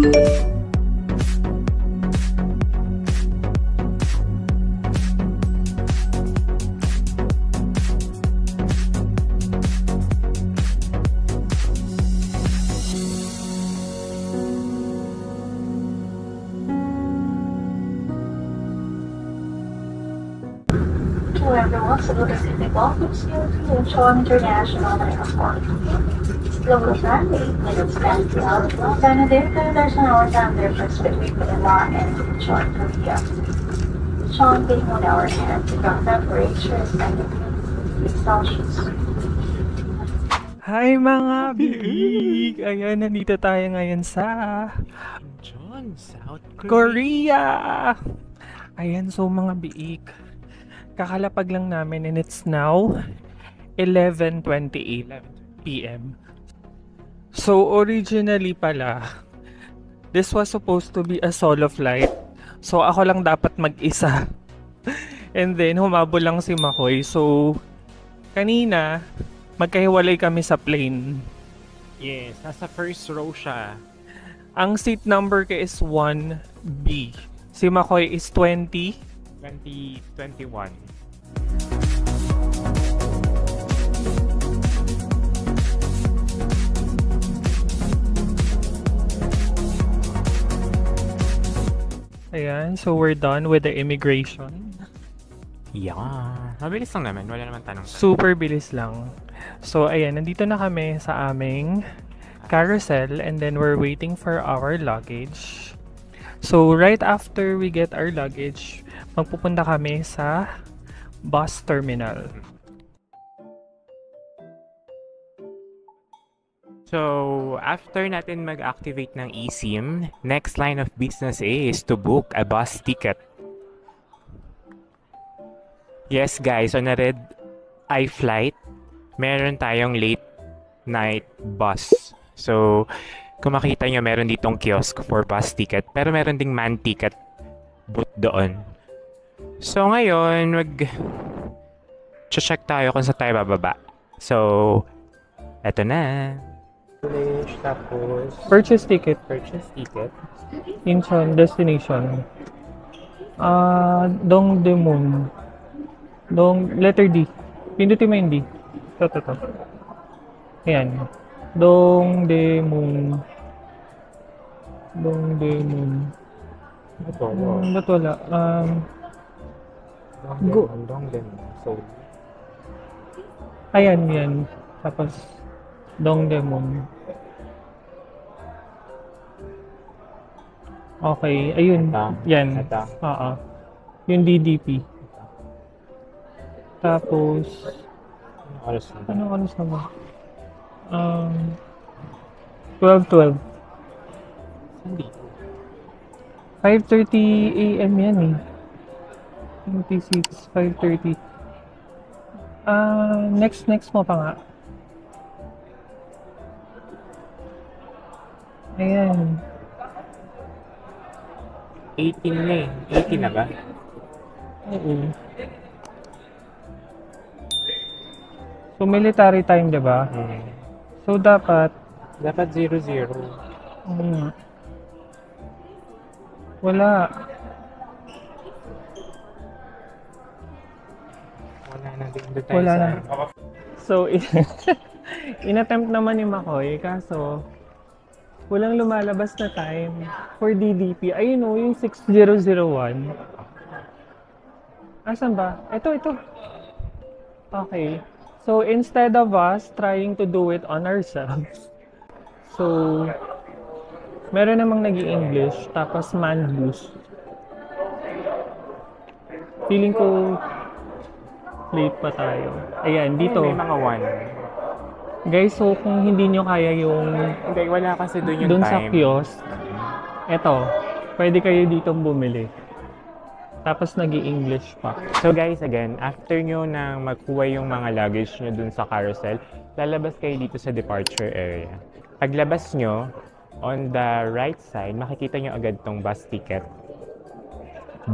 Everyone, Cebu City welcomes you to Incheon International Airport. Local time, 8 minutes past the hour. Benedict, there's an hour time difference between Manila and Incheon, Korea. Incheon being 1 hour ahead, the ground temperature is 90 degrees Celsius. Hi mga big! Ayan, nandito tayo ngayon sa Incheon, South Korea! Ayan, so mga biik, kakalapag lang namin and it's now 11:28 p.m. So originally pala, this was supposed to be a solo flight. So ako lang dapat mag-isa. And then humabol lang si Makoy. So kanina, magkahiwalay kami sa plane. Yes, nasa first row siya. Ang seat number ko is 1B. Si Makoy is 2021. Ayan, so we're done with the immigration. Yeah. Mabilis lang naman. Wala naman tanong. Super bilis lang. So, ayan, nandito na kami sa aming carousel and then we're waiting for our luggage. So, right after we get our luggage, magpupunta kami sa bus terminal. So, after natin mag-activate ng eSIM, next line of business is to book a bus ticket. Yes guys, on a red eye flight, meron tayong late night bus. So, kung makita nyo, meron ditong kiosk for bus ticket. Pero meron ding man ticket booth doon. So, ngayon, check tayo kung saan tayo bababa. So, eto na. Tapos, Purchase ticket. Incheon, destination. Dongdaemun. Letter D. Pindutin mo yung D. Ito. Ayan. Dongdaemun. Ba't wala? Dongdaemun. So, ayan, yan. Tapos, Dongdaemun. Okay, ayun. Yan. Oo. Yung DDP. Tapos, ano oras na ba? 12:12. 5:30 AM yan eh. 26, 5:30. Next mo pa nga. Ayan. 18 na eh. 18 na ba? Oo. So, military time, diba? So, dapat 0-0. Wala. Wala na. So, inattempt naman ni Makoy, kaso walang lumalabas na time for DDP. Ayun o, yung 6001. Asan ba? Ito. Okay. So, instead of us trying to do it on ourselves, so, meron namang nag-i-English, tapos man boost. Feeling ko late pa tayo. Ayan, dito. May mga 1. Guys, so kung hindi nyo kaya yung Hindi, wala kasi doon yung dun time. sa kiosk, eto, pwede kayo dito bumili. Tapos nag-i-English pa. So guys, again, after nyo na magkuha yung mga luggage nyo dun sa carousel, lalabas kayo dito sa departure area. Paglabas nyo, on the right side, makikita nyo agad tong bus ticket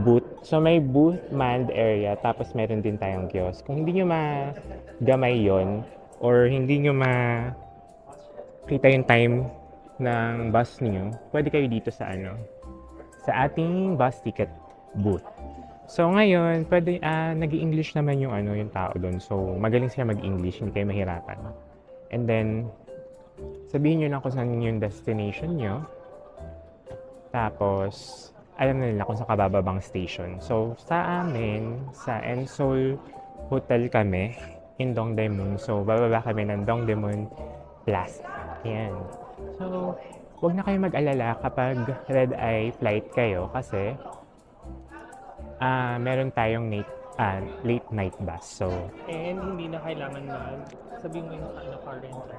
booth. So may booth manned area, tapos meron din tayong kiosk. Kung hindi nyo magamay yon or hindi nyo makita yung time ng bus niyo, pwede kayo dito sa sa ating bus ticket booth. So ngayon, pwede nag-i-English naman yung tao doon. So magaling siya mag-English, hindi kayo mahirapan. And then sabihin niyo lang kung saan yung destination niyo. Tapos alam na nila kung saan kabababang station. So sa amin, sa Ensol Hotel kami in Dongdaemun. So bababa kami ng Dongdaemun Plaza. Yan. So huwag na kayo mag-alala kapag red eye flight kayo kasi meron tayong late night bus. So, And hindi na kailangan sabihin mo yung car rental.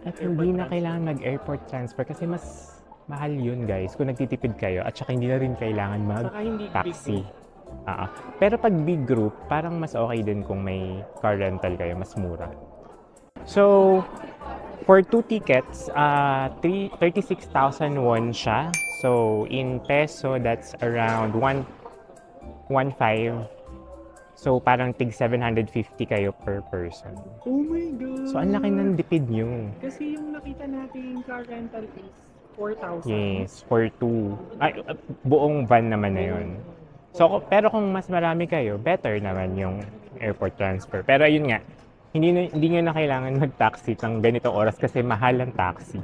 at hindi na kailangan mag-airport transfer kasi mas mahal yun, guys, kung nagtitipid kayo at saka hindi na rin kailangan Saka hindi mag-taxi. Pero pag big group, parang mas okay din kung may car rental kayo, mas mura. So, for 2 tickets, 36,000 won siya. So, in peso, that's around 1.5. So, parang tig 750 kayo per person. Oh my God! So, ang laki ng dipid nyo. Kasi yung nakita natin car rental is 4,000. Yes, for 2. Ay, buong van naman na yun. So, pero kung mas marami kayo, better naman yung airport transfer. Pero ayun nga, hindi nyo na kailangan mag-taxi ng ganitong oras kasi mahal ang taxi.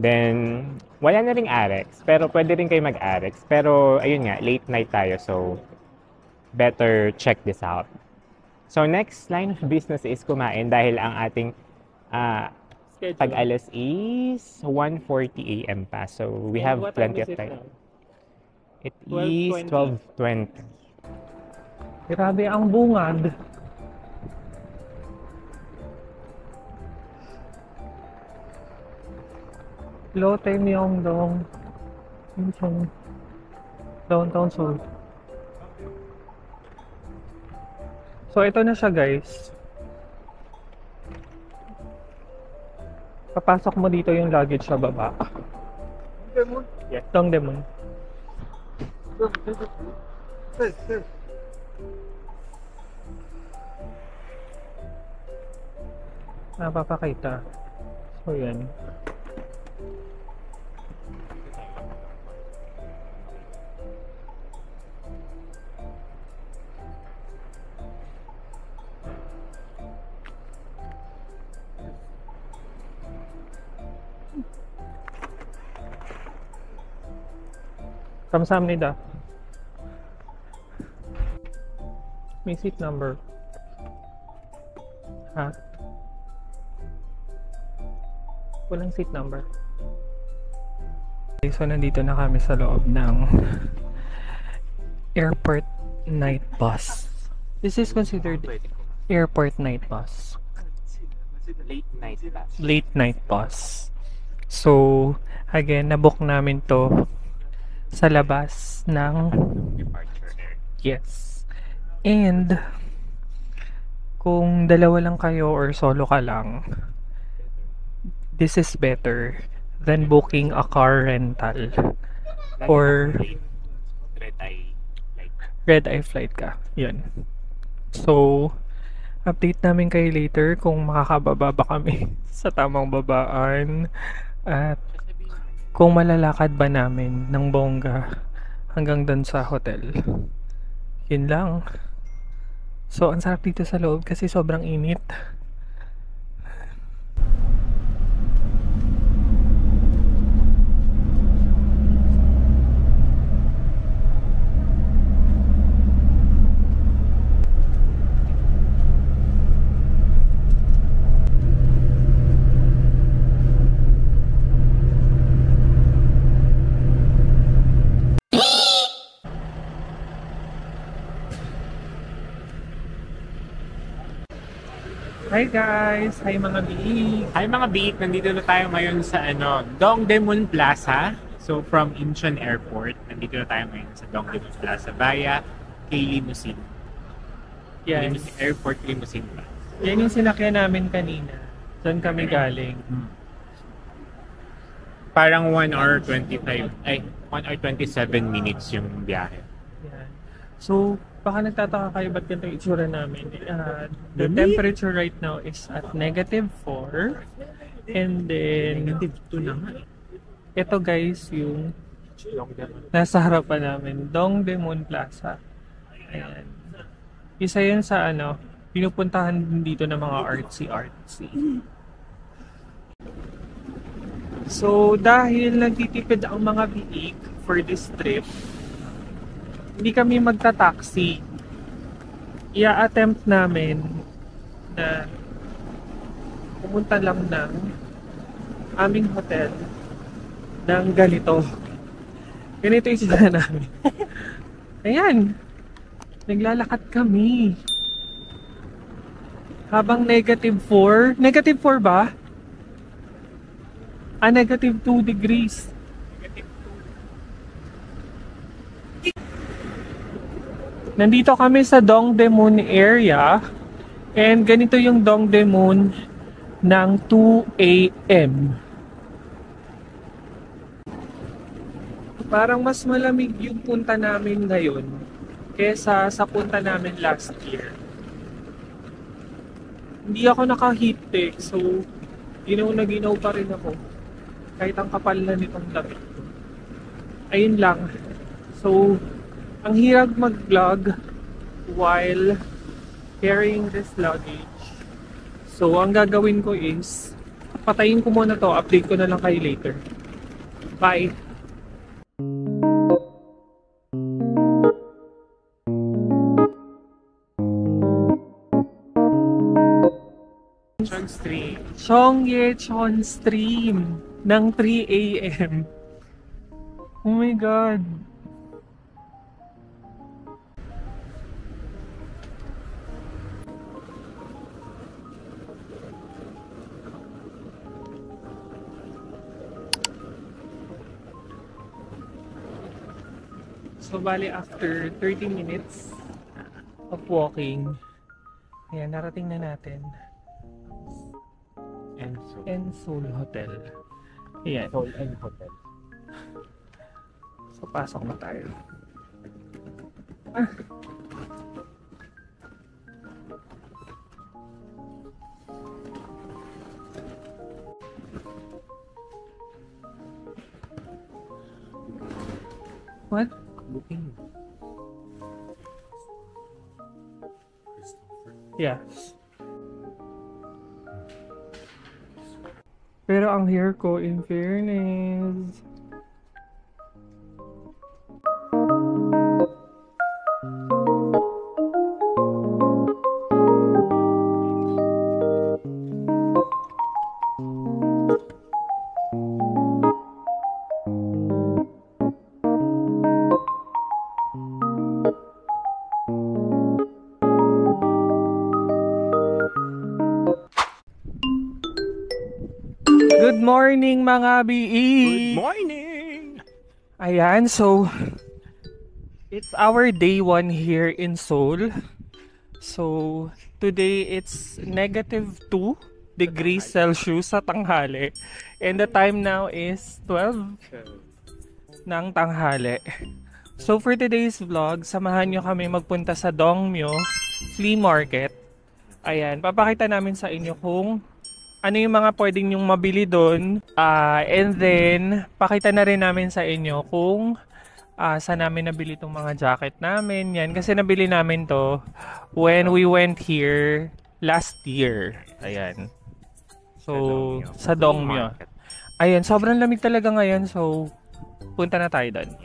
Then, wala na ring Arex. Pero pwede rin kayo mag-Arex. Pero ayun nga, late night tayo. So, better check this out. So, next line of business is kumain dahil ang ating pag-alas is 1:40 AM pa. So, we have plenty of time. It is 12:20. Grabe ang bungad. Lotte Myeongdong. Downtown Seoul. So, ito na siya, guys. Papasok mo dito yung luggage sa baba. Yes. Dongdaemun. Napapakita. So, yan. 감사합니다. May seat number. Ha? Walang seat number. Okay, so nandito na kami sa loob ng airport night bus. This is considered airport night bus. Late night bus. Late night bus. So, again, nabook namin to sa labas ng Departure area. yes. And kung dalawa lang kayo or solo ka lang, this is better than booking a car rental or red eye flight ka. Yan. So, update namin kayo later kung makakababa ba kami sa tamang babaan at kung malalakad ba namin ng bongga hanggang dun sa hotel. Yun lang. So, ang sarap dito sa loob kasi sobrang init. Hi guys! Hi mga biik! Hi mga biik! Nandito na tayo ngayon sa Dongdaemun Plaza. So from Incheon Airport, nandito na tayo ngayon sa Dongdaemun Plaza via K-Limousine. Yes. Airport Limousine Bus. Yan yung sinakyan namin kanina. Doon kami galing. Parang 1 hour 25, 1 hour 27 minutes yung biyahe. Yan. So, baka nagtataka kayo ba't ganito yung itsura namin. The temperature right now is at -4. And then, -2 na nga. Ito guys, yung nasa harapan namin, Dongdaemun Plaza. Ayan. Isa yun sa ano, pinupuntahan din dito ng mga artsy-artsy. So, dahil nagtitipid ang mga biik for this trip, hindi kami magta-taxi. I-attempt namin na pumunta lang ng aming hotel ng ganito. Ganito yung sila namin. Ayan. Naglalakad kami. Habang -4. -4 ba? -2 degrees. Nandito kami sa Dongdaemun area. And ganito yung Dongdaemun ng 2 AM. Parang mas malamig yung punta namin ngayon kesa sa punta namin last year. Hindi ako naka-heat tech, so ginaw na ginaw pa rin ako. Kahit ang kapal na nitong damit ko. Ayun lang. So, ang hirap mag-vlog while carrying this luggage. So, ang gagawin ko is patayin ko muna to, update ko na lang kayo later. Bye! Cheongyecheon Stream ng 3 AM. Oh my God! So, bali after 30 minutes of walking, ayan, narating na natin Enseoul Hotel. Ayan. Seoul and Hotel. So, pasok na tayo. What? Booking. Yeah. Pero ang hair ko, in fairness. Good morning mga BE! Good morning! Ayan, so it's our day 1 here in Seoul. So today it's -2 degrees Celsius sa tanghali. And the time now is 12 ng tanghali. So for today's vlog, samahan nyo kami magpunta sa Dongmyo Flea Market. Ayan, papakita namin sa inyo kung ano yung mga pwedeng nyong mabili doon. And then, pakita na rin namin sa inyo kung saan namin nabili itong mga jacket namin. Yan, kasi nabili namin to when we went here last year. Ayan. So, sa Dongmyo. Ayan, sobrang lamig talaga ngayon. So, punta na tayo doon.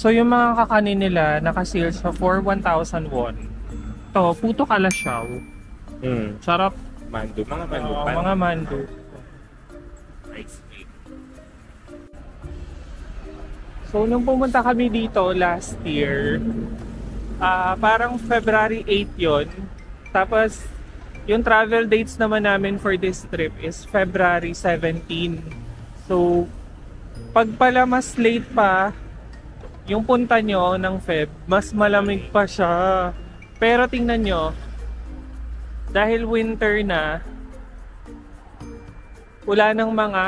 So yung mga kakanin nila naka-sale siya for 1,000 won. To, puto kalasyaw. Sarap. Mandu, mga mandu. Mga mandu. Ice cream. So nung pumunta kami dito last year, parang February 8 yon. Tapos yung travel dates naman namin for this trip is February 17. So pag pala mas late pa yung punta nyo ng Feb, mas malamig pa siya. Pero tingnan nyo, dahil winter na, Wala ng mga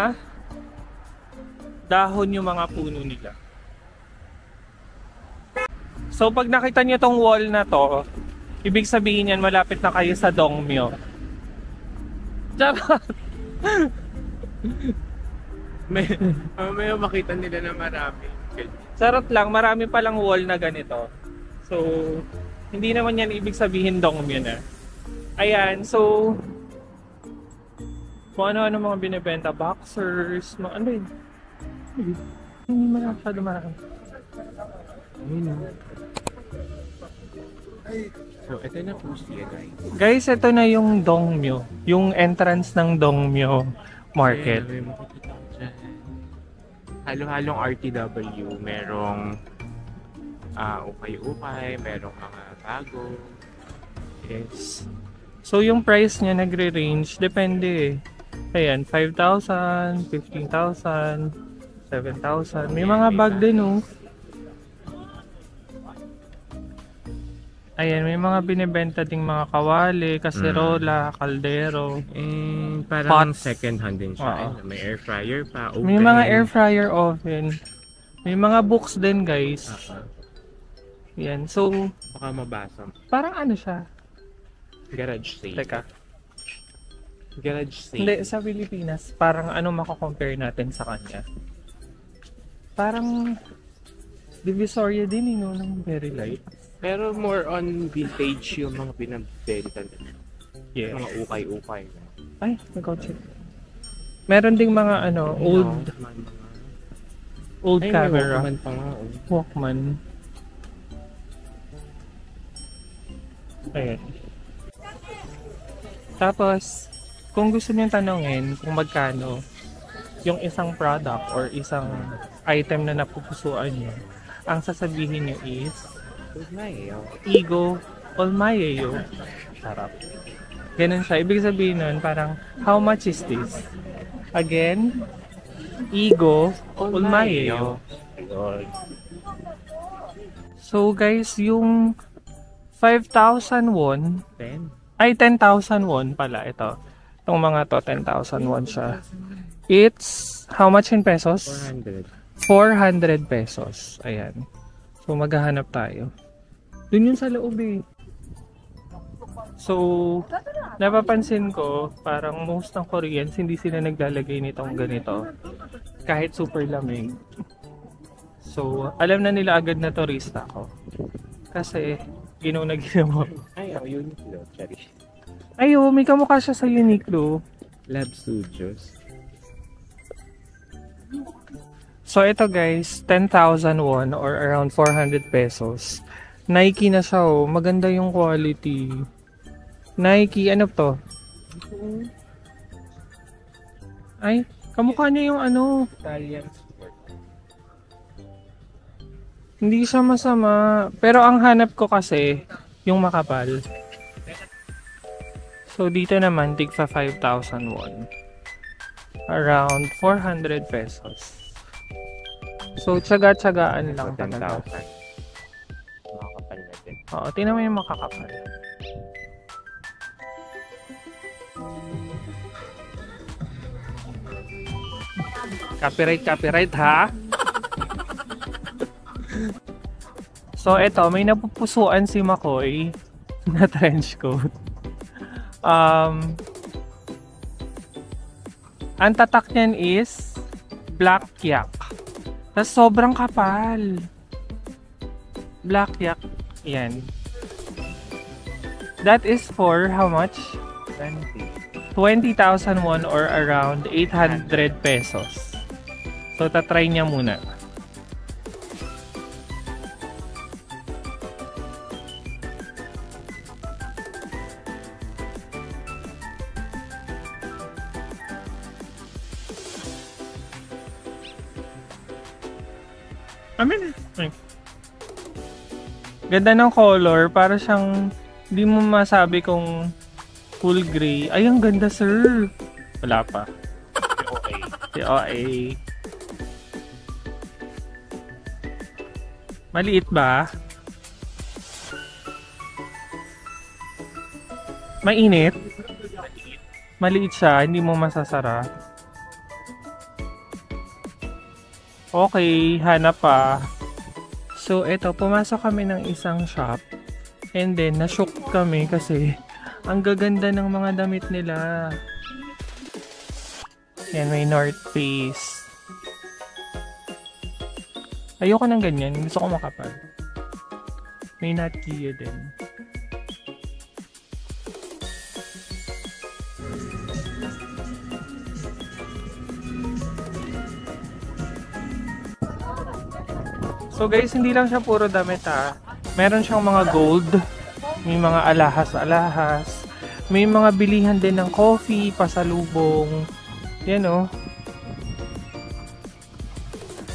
dahon yung mga puno nila. So pag nakita niyo tong wall na to, ibig sabihin yan malapit na kayo sa Dongmyo. Charot! May makita nila na marami. Charot lang, marami palang wall na ganito. So, hindi naman yan ibig sabihin Dongmyo na. Ayan, so kung ano-ano mga binibenta, boxers, mga ano yun. Hindi man masyado marami. So, ito na po siya, guys. Guys, ito na yung Dongmyo. Yung entrance ng Dongmyo Market. May makikita ko dyan. Halo-halong RTW. Merong ukay-ukay, merong mga bago. Yes. So, yung price niya nagre-range. Depende eh. Ayan, 5,000, 15,000, 7,000. May mga bag din oh. Ayan, may mga binibenta ding mga kawali, kaserola, kaldero. Parang Pots. second hand din siya. Oo. May air fryer pa. Open. May mga air fryer oven. May mga books din guys. Yan, so Baka mabasa. parang ano siya? Garage sale. Teka. Garage sale. Hindi, sa Pilipinas, parang ano mako-compare natin sa kanya? Parang Divisoria din no, ng very light. Pero more on vintage yung mga pinabenta nila. Yes. Mga ukay-ukay. Ay, may kotse. Meron ding mga ano, old Ay, camera. May Walkman pa nga. Oh. Walkman. Ayan. Tapos, kung gusto niyo tanongin kung magkano yung isang product or isang item na napupusuan niyo, ang sasabihin niyo is Igo Olmayeyo. Sarap. Ganun siya. Ibig sabihin nun, parang, how much is this? Again, Igo Olmayeyo. So guys, yung 5,000 won, 10. ay 10,000 won pala ito. Itong mga to, 10,000 won siya. It's, how much in pesos? 400 pesos. Ayan. So maghahanap tayo. Dun yun sa loob eh. So, napapansin ko, parang most ng Koreans, hindi sila naglalagay nitong ganito. Kahit super lamig. So, alam na nila agad na turista ako. Kasi, ginaw na ginawa. Ay, Uniqlo. Cherry. Ay, oh, may kamukha siya sa Uniqlo. Lab Studios. So, ito guys, 10,000 won or around 400 pesos. Nike na siya, oh. Maganda yung quality. Nike, ano to? Ay, kamukha niya yung ano. Italian sport. Hindi siya masama. Pero ang hanap ko kasi, yung makapal. So, dito naman, tigpa 5,000 won. Around 400 pesos. So, tsaga-tsagaan lang talaga. 10,000. Makakapal na din. Oo, tingnan mo yung makakapal. Copyright ha? So, eto, may napupusuan si Makoy na trench coat. Ang tatak niyan is Black Yak. Tapos sobrang kapal. Black Yak. Yan. That is for how much? 20,000 won or around 800 pesos. So, tatry niya muna. Amin. Ay. Ganda ng color. Para siyang hindi mo masabi kung full gray. Ay, ang ganda, sir. Wala pa. Si OA. Maliit ba? Mainit? Maliit siya. Hindi mo masasara. Okay, hanap pa. So, eto, pumasok kami ng isang shop. And then, na-shock kami kasi ang gaganda ng mga damit nila. Yan, may North Face. Ayoko ng ganyan. Gusto ko makapal. May Nat Geo din. So guys, hindi lang siya puro damit ha. Meron siyang mga gold. May mga alahas-alahas. May mga bilihan din ng coffee, pasalubong. Yan o.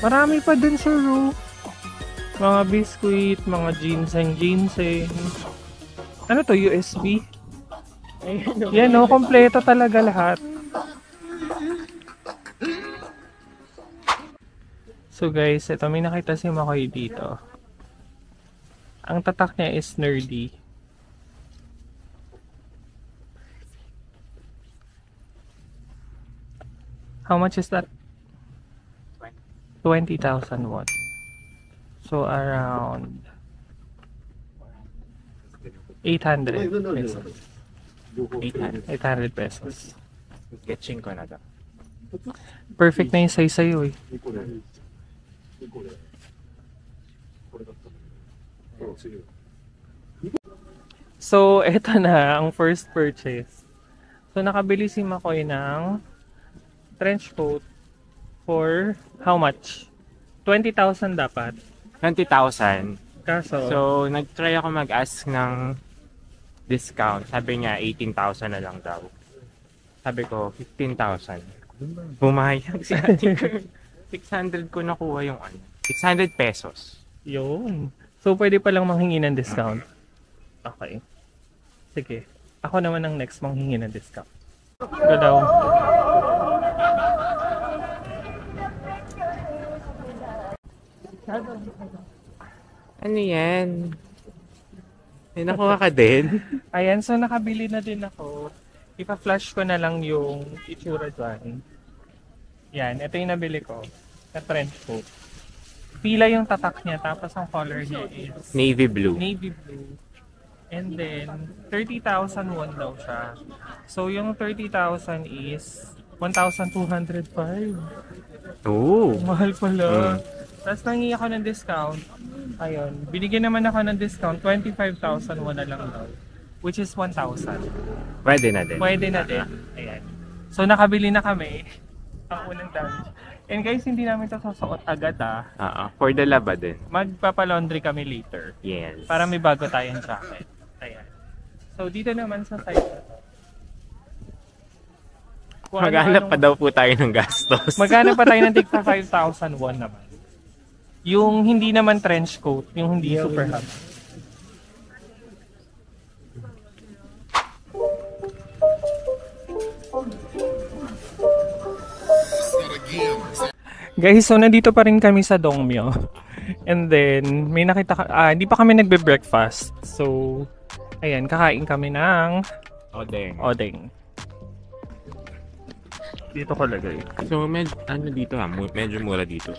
Marami pa dun sir o. Mga biskuit, mga ginseng. Ano to? USB? Yan o, kompleto talaga lahat. So guys, ito may nakita si Makoy dito. Ang tatak niya is nerdy. How much is that? 20,000 won. So around 800 pesos. 800 pesos. Sketching ko na to. Perfect na yung size sa'yo eh. So, eto na ang first purchase. So, nakabili si Makoy ng trench coat for how much? 20,000 dapat. 20,000. Kaso, So, nag-try ako mag-ask ng discount. Sabi niya, 18,000 na lang daw. Sabi ko, 15,000. Bumayag si ate ko. 600 ko nakuha yung ano. 600 pesos. yun. So, pwede palang manghingi ng discount. Okay. Sige. Ako naman ang next manghingi ng discount. Go daw. Ano yan? May nakuha ka din? Ayan, so nakabili na din ako. Ipa-flash ko na lang yung itsura dyan. Yan, ito yung nabili ko. Na trench coat. Pila yung tatak niya, tapos ang color niya is Navy blue. navy blue. And then, 30,000 won daw siya. So, yung 30,000 is 1,205. Oo. Mahal pala. Tapos nangingi ako ng discount. Ayun. Binigyan naman ako ng discount. 25,000 won na lang daw. Which is 1,000. Pwede na din. Pwede na din. Ayan. So, nakabili na kami. Ang unang damage. And guys, hindi namin ito susuot agad For the laba din. Magpapalaundry kami later. Yes. Para may bago tayong jacket. Ayan. So, dito naman sa side na to. Kung Maghanap pa ano-anong- daw po tayo ng gastos. Maghanap pa tayo ng tigpa 5,000 won naman. Yung hindi naman trench coat, yung hindi super hot. Guys, so nandito pa rin kami sa Dongmyo. And then, may nakita hindi pa kami nagbe-breakfast. So, ayan, kakain kami ng Odeng. odeng. Dito ko lagay. So, ano dito medyo mura dito.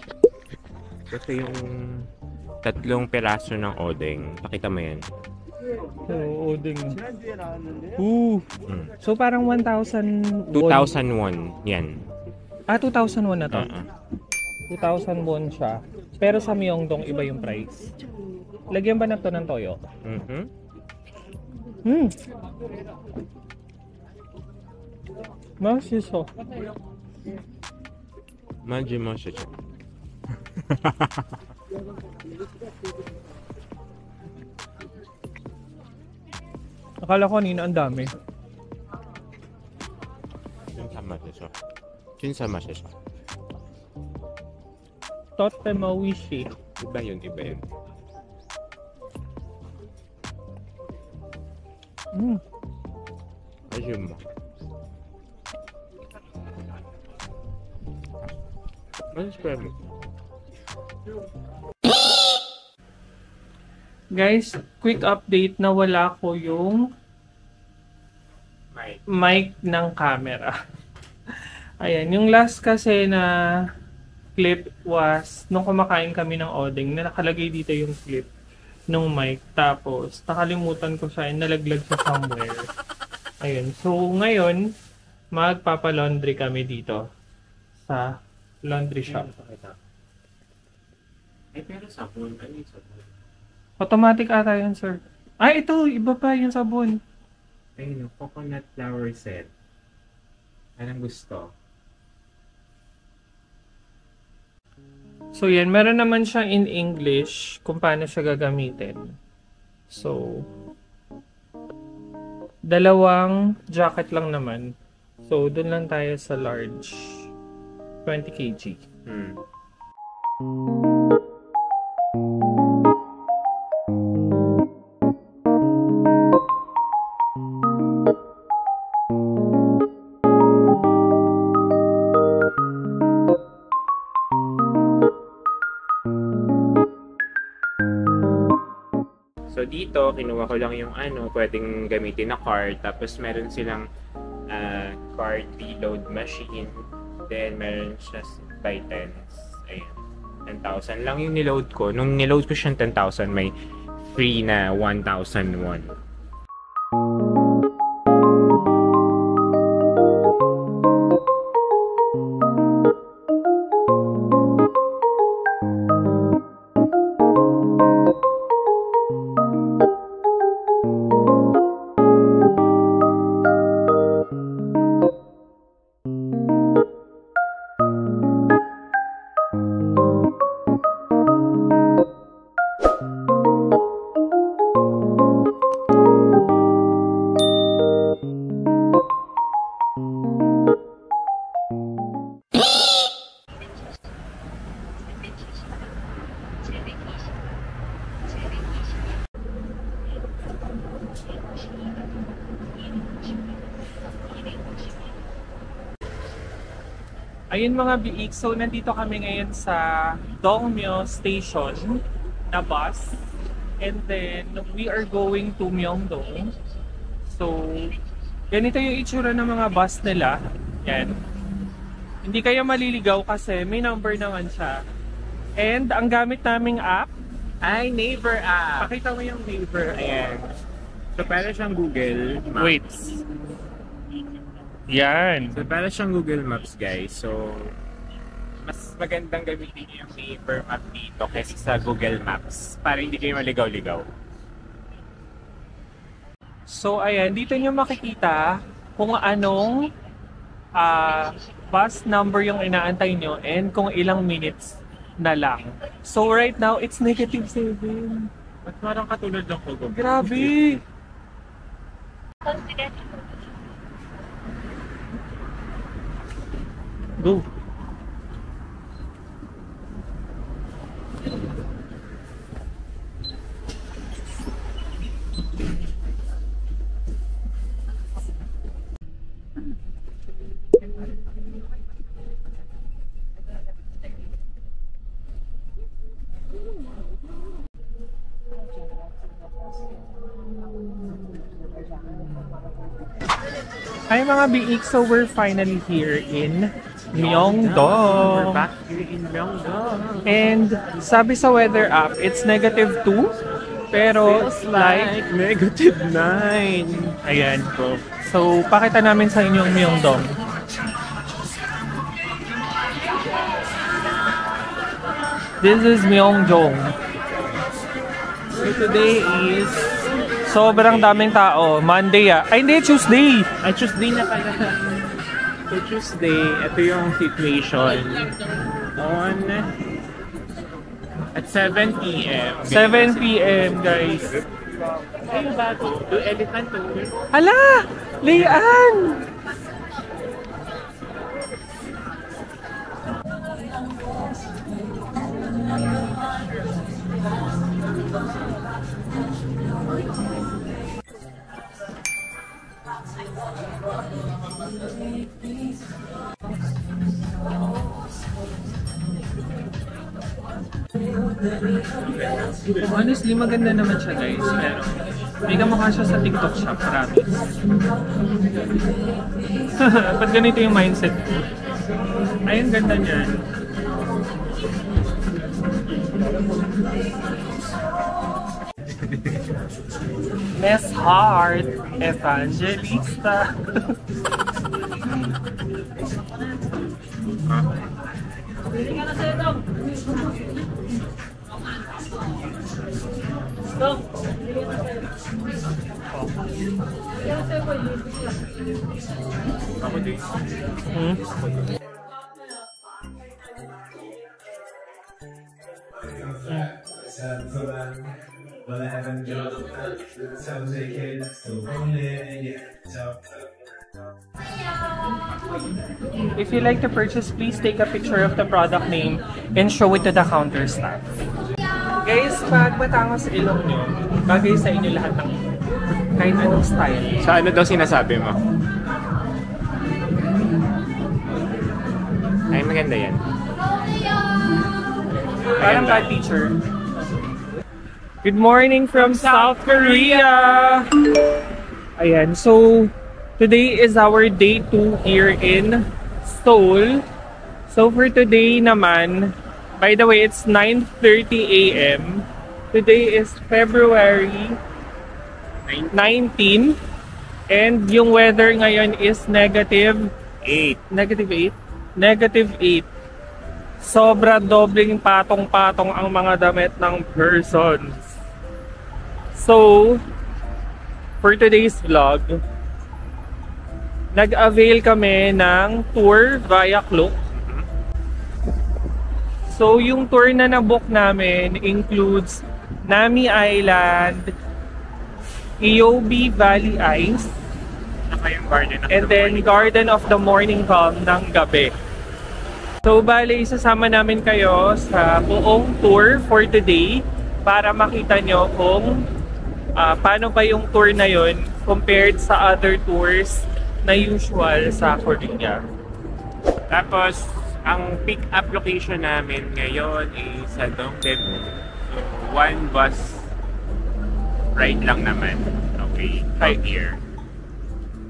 Kasi yung 3 peraso ng odeng, pakita mo yan. So, odeng. So, parang 1,000 won. 2,000 won, yan. 2,000 won na to. 2,000 won siya. Pero sa Myeongdong, iba yung price. Lagyan ba na to ng toyo? Mashiso. Maji mo siya. Akala ko kanina ang dami. Chinsama siya. Totemawishi. Iba yun. Ayun mo. Ano square mo? Guys, quick update na wala ko yung mic ng camera. Ayan, yung last kasi na clip was, nung kumakain kami ng odeng, na nakalagay dito yung clip nung mic. Tapos, nakalimutan ko siya and nalaglag siya somewhere. Ayun. So, ngayon, magpapalaundry kami dito sa laundry shop. Pero sabon. Ano yung sabon? Automatic ata yun, sir. Ito! Iba pa yung sabon. Ayun, coconut flower set. Anong gusto? So, yan. Meron naman siya in English kung paano siya gagamitin. So, dalawang jacket lang naman. So, dun lang tayo sa large. 20 kg. So dito, kinuha ko lang yung pwedeng gamitin na card. Tapos meron silang card reload machine. Then meron siya by 10s. Ayan. 10,000 lang yung niload ko. Nung niload ko siyang 10,000, may free na 1,001. Ayun mga biik, so nandito kami ngayon sa Dongmyo Station na bus. And then, we are going to Myeongdong. So, ganito yung itsura ng mga bus nila. Yan. Hindi kayo maliligaw kasi may number naman siya. And ang gamit naming app Ay, Naver app! Pakita mo yung Naver. Ayan. So, para siyang Google Maps. Wait. Yan. So, para siyang Google Maps, guys. So, mas magandang gamitin niyo yung Naver map dito kaysa sa Google Maps para hindi kayo maligaw-ligaw. So, ayan. Dito nyo makikita kung anong bus number yung inaantay nyo and kung ilang minutes na lang. So, right now, it's -7. Ba't parang katulad ng Google? Grabe! Go! Hi mga biik, so we're finally here in Myeongdong. We're back here in Myeongdong. And sabi sa weather app, it's -2. Pero Feels like -9. ayan po. So pakita namin sa inyo ang Myeongdong. This is Myeongdong. So today is Sobrang daming tao. Monday Ay hindi, Tuesday! Tuesday na pala. So Tuesday, ito yung situation on at 7 p.m. 7 p.m. guys. Ay, bago. Do elephant tour. Hala! Lian! Honestly, maganda naman siya guys, pero hindi ka mukha siya sa TikTok shop, promise. Ba't ganito yung mindset ko? Ayun, ganda niyan. Miss Heart, Evangelista. If you like to purchase, please take a picture of the product name and show it to the counter staff. Guys, pag matangos ilong nyo, bagay sa inyo lahat ng kahit anong style. Sa ano daw sinasabi mo? Ay, maganda yan. Parang bad teacher. Good morning from South Korea! Ayan, so today is our day 2 here in Seoul. So for today naman, by the way, it's 9:30 a.m. Today is February 19 and yung weather ngayon is -8. -8. Sobra dobling patong-patong ang mga damit ng persons. So, for today's vlog, nag-avail kami ng tour via Klook. So, yung tour na nabook namin includes Nami Island, EOB Valley Ice, and then Garden of the Morning Calm ng gabi. So, bale, isasama namin kayo sa buong tour for today para makita nyo kung paano ba yung tour na yun compared sa other tours na usual sa Korea. Tapos, ang pick-up location namin ngayon is sa Dongdaemun. So, one bus ride lang naman. Okay, right here.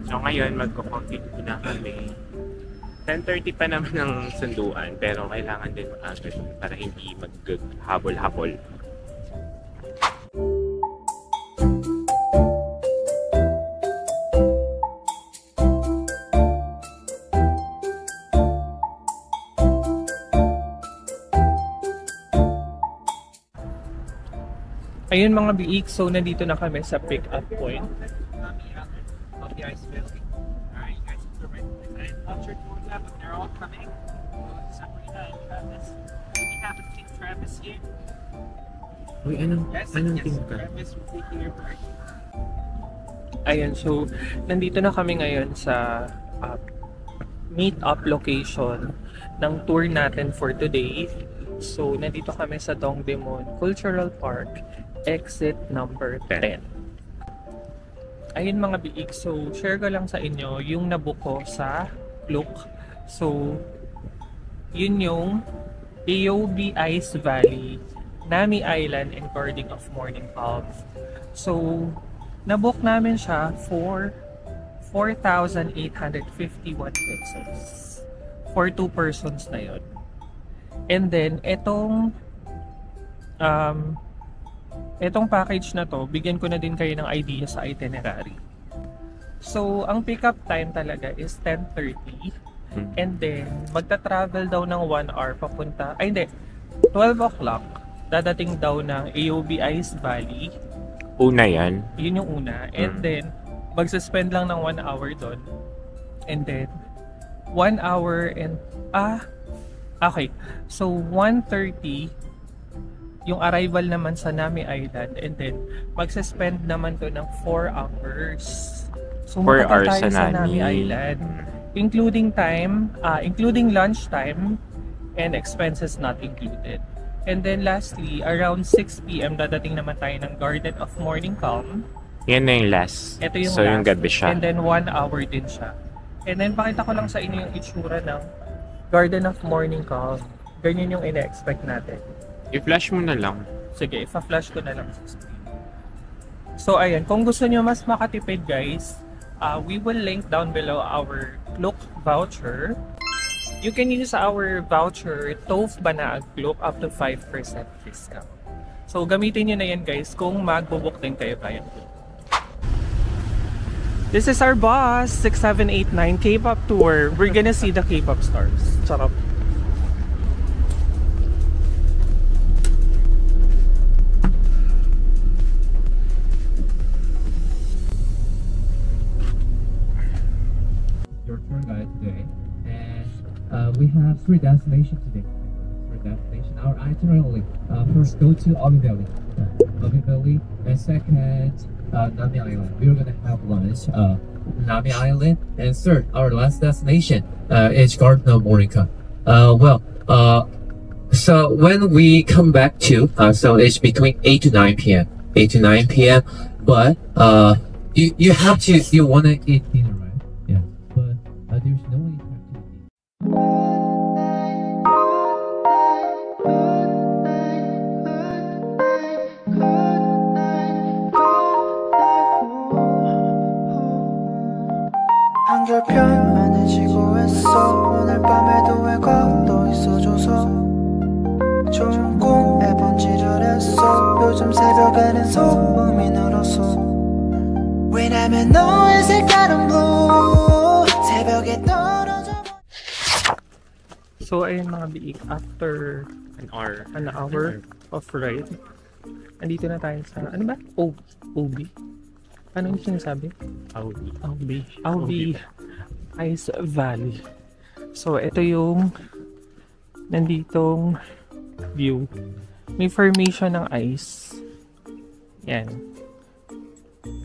So, ngayon, magko-continue na kami. 10:30 pa naman ang sunduan, pero kailangan din mag-agad para hindi mag-habol-habol. Ayun mga biik, so nandito na kami sa pick-up point. They're all coming. Sabrina and Travis. We haven't seen Travis yet. Uy, anong team ka? Travis will be here for Ayan, so nandito na kami ngayon sa meet-up location ng tour natin for today. So, nandito kami sa Dongdaemun Cultural Park, exit number 10. Ayun mga biik, so share ko lang sa inyo yung nabook ko sa Klook. So, yun yung EOB Ice Valley, Nami Island, and Garden of Morning Calm. So, nabook namin siya for 4,851 pesos. For 2 persons na yun. And then, etong package na to, bigyan ko na din kayo ng idea sa itinerary. So, ang pick-up time talaga is 10:30. And then, magta-travel daw ng 1 hour papunta, 12 o'clock, dadating daw ng EOB Ice Valley. Una yan? Yun yung una. And then, magsuspend lang ng 1 hour doon. And then, 1 hour and, okay. So, 1:30, yung arrival naman sa Nami Island. And then, magsuspend naman to ng 4 hours. So, 4 hours tayo sa Nami Island. Including time, including lunch time, and expenses not included. And then lastly, around 6 p.m. dadating naman tayo ng Garden of Morning Calm. Yan na yung last. Ito yung so last. yung gabi siya. And then 1 hour din siya. And then pakita ko lang sa inyo yung itsura ng Garden of Morning Calm. Ganyan yung ina-expect natin. I-flash mo na lang. Sige, ipa-flash ko na lang sa screen. So ayan, kung gusto nyo mas makatipid guys, we will link down below our Klook voucher. You can use our voucher TOF Banaag Klook up to 5% discount. So, gamitin nyo na yan guys kung mag-book din kayo kaya. This is our bus, 6789 K-pop tour. We're gonna see the K-pop stars. Charot. Your tour guide today, and we have 3 destinations today. 3 destinations. Our itinerary. First, go to Obi Valley. And second, Nami Island. We're gonna have lunch. Nami Island, and third, our last destination is Garden of Morinka. So when we come back to, so it's between 8 to 9 p.m. 8 to 9 p.m. But you have to, you wanna eat dinner, right? Yeah. But there's no way you have to eat. 한결편 안해지고 했어 오늘 밤에도 왜 걷어 있어줘서 좋은 꿈에 번지르랬어 요즘 새벽에는 소음이 늘었어 왜냐면 너의 색깔은 blue 새벽에 떨어져. So, ayun mga biik, after an hour of ride, andito na tayo sa, ano ba? OB. Ano yung sinasabi? OB Ice Valley. So, ito yung nanditong view. May formation ng ice. Yan.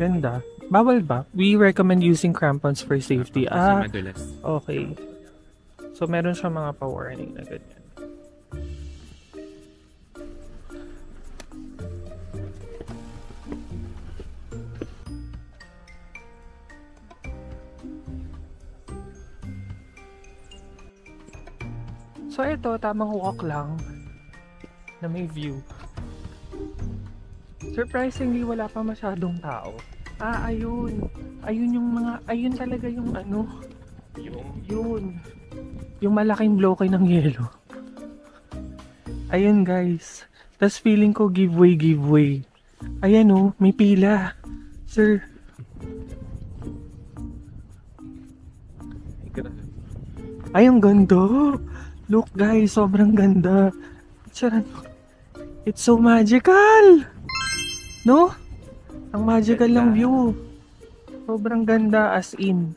Ganda. Bawal ba? We recommend using crampons for safety. Madulas. Okay. So, meron siya mga pa-warning na ganyan. So, ito, tamang walk lang na may view. Surprisingly, wala pa masyadong tao. Ayun. Ayun yung mga, ayun talaga yung ano. Yun. Yung malaking bloke ng yelo. Ayun guys. Tas feeling ko giveaway. Ayan oh, may pila. Sir. Ay, ang ganda. Look guys, sobrang ganda. It's so magical. No? Ang magical ng view. Sobrang ganda as in.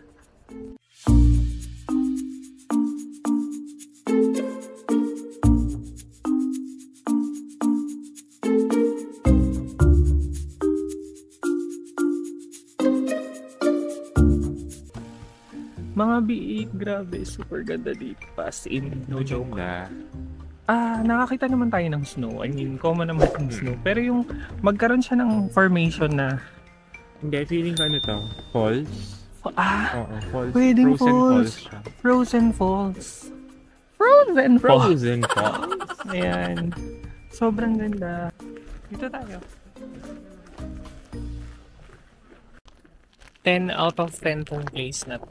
Mga biik, grabe, super ganda dito. As in, no joke. Nakakita naman tayo ng snow. I mean, common naman yung snow. Pero yung magkaroon siya ng formation na... Hindi, feeling ko ano to? Falls? Oo, falls. Pwedeng Frozen falls. siya. Frozen falls. Frozen falls. Ayan. Sobrang ganda. Dito tayo. 10 out of 10 tong place na to.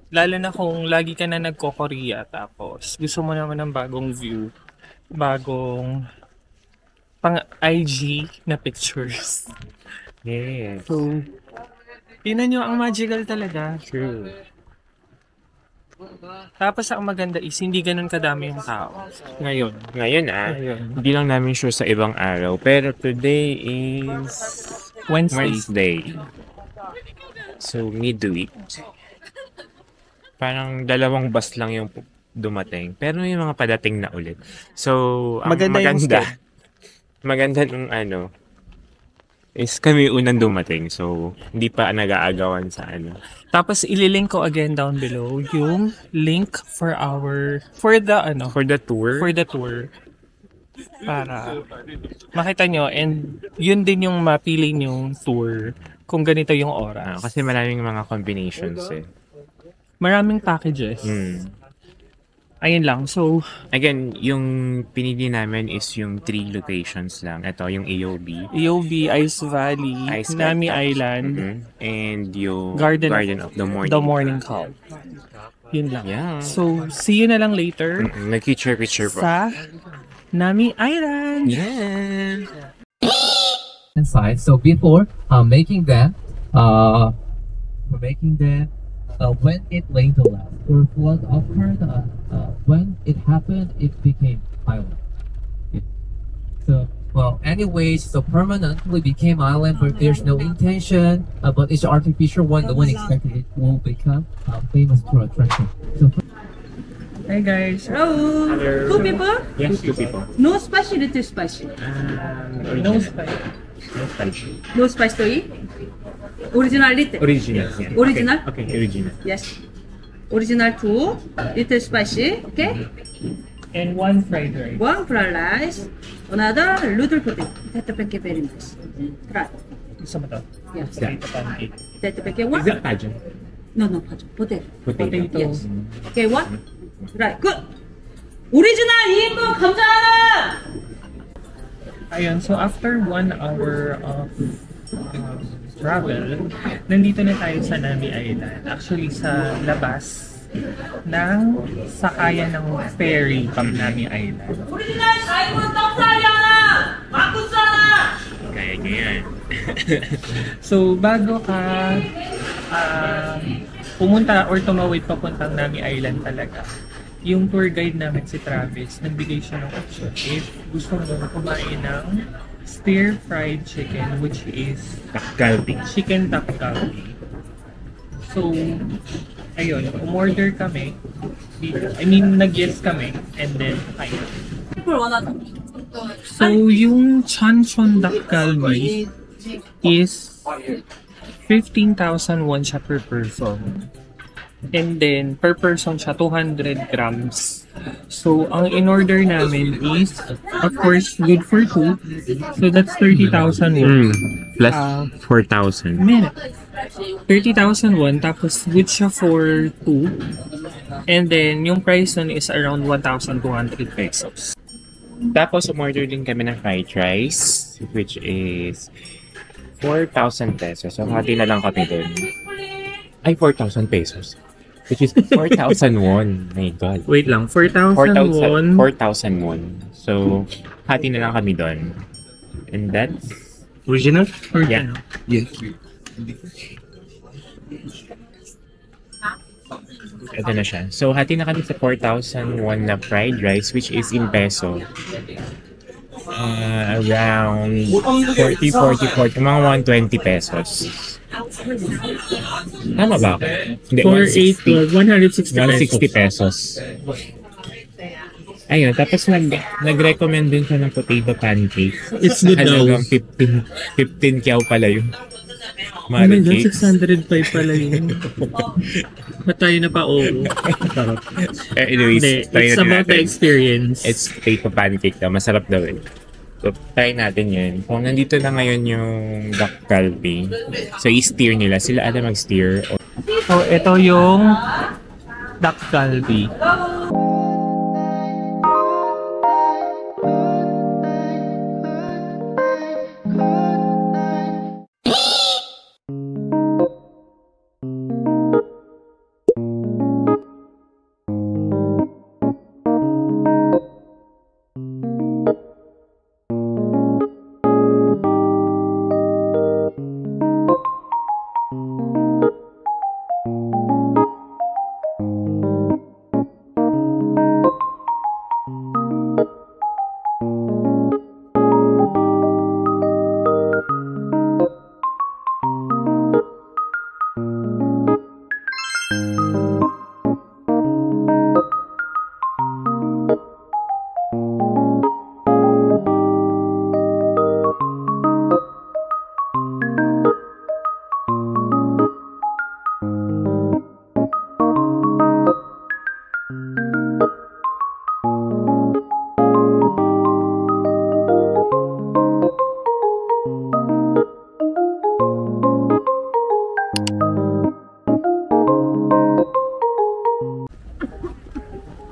Lalo na kung lagi ka na nagko-Korea tapos gusto mo naman ng bagong view, bagong pang IG na pictures. Yes. So, tingnan nyo, ang magical talaga. True. Tapos ang maganda is hindi ganun kadami yung tao. Ngayon. Ngayon hindi lang namin sure sa ibang araw. Pero today is Wednesday. So, midweek. Parang 2 bus lang yung dumating. Pero may mga padating na ulit. So, ang maganda nung ano, is kami unang dumating. So, hindi pa nag-aagawan sa ano. Tapos ililink ko again down below yung link for the tour. Para makita nyo, and yun din yung mapili yung tour kung ganito yung oras. Kasi maraming mga combinations eh. Maraming packages. Ayun lang. So, again, yung pinili namin is yung 3 locations lang. Ito, yung AOB, Ice Valley, Nami Island, and yung Garden of the Morning Calm. Yun lang. Yeah. So, see you na lang later Nag-picture pa. sa Nami Island! Yeah! Inside. So before making them, when it laid the last or flood occurred, when it happened, it became island. Yeah. So well, anyways, so permanently became island, but there's no intention. But it's artificial one. No one expected it will become famous tour attraction. So. Hi guys! Hello. Two people? Yes, 2 people. No spicy, little spicy. No spice. No spicy. No spice to eat? Original little? Original. Yeah. Original? Okay, original. Yes. Original 2, little spicy, okay? And 1 fried rice. 1 fried rice, another little potato. Potato pancake very nice. Try. Gusto mo to? Yes. Potato pancake. Potato pancake, Is it 1? pageant? No, potato. Potato. Yes. Okay, 1? Right, good. Original 2번 감사하라! Ayun, so after 1 hour of travel, nandito na tayo sa Nami Island. Actually, sa labas ng sakayan ng ferry pang Nami Island. Original 4번 떡살이 하나! 바꾸스 하나! Kaya nyo yan. So, bago ka pumunta or tumawid papuntang Nami Island talaga, yung tour guide namin si Travis, nagbigay siya ng option if gusto mo kumain ng stir-fried chicken, which is Takgalbi. chicken takgalbi. So, ayun, umorder kami dito. I mean, nag-yes kami and then ayun. So, yung chanchon takgalbi is 15,000 won siya per person. And then, per person siya, 200 grams. So, ang in-order namin is, of course, good for 2. So, that's 30,000 won. Plus 4,000. Minute. 30,000 won, tapos good siya for 2. And then, yung price nun is around 1,200 pesos. Tapos, umorder din kami ng fried rice, which is 4,000 pesos. So, hati na lang kami dun. Ay, 4,000 pesos. Which is 4,000 won. My God. Wait lang, 4,000 won. 4,000 won. So, hati na lang kami dun. And that's... Original? Or Yeah. ano? Yes. Ito na siya. So, hati na kami sa 4,000 won na fried rice, which is in peso. Around 40, mga 120 pesos. Tama ba ako? Hindi, 160 160 pesos. Ayun, tapos nag-recommend din siya ng potato pancake. It's good daw. Halagang 15 kyaw pala yun. Oh my God, 605 pala yun. Ba't tayo na pa Anyways, Hindi, try it's natin about the natin. experience. It's potato pancake daw. Masarap daw eh. So, try natin yun. Kung nandito na ngayon yung duck galbi, so i-steer nila. Sila alam mag-steer. So, ito yung duck galbi.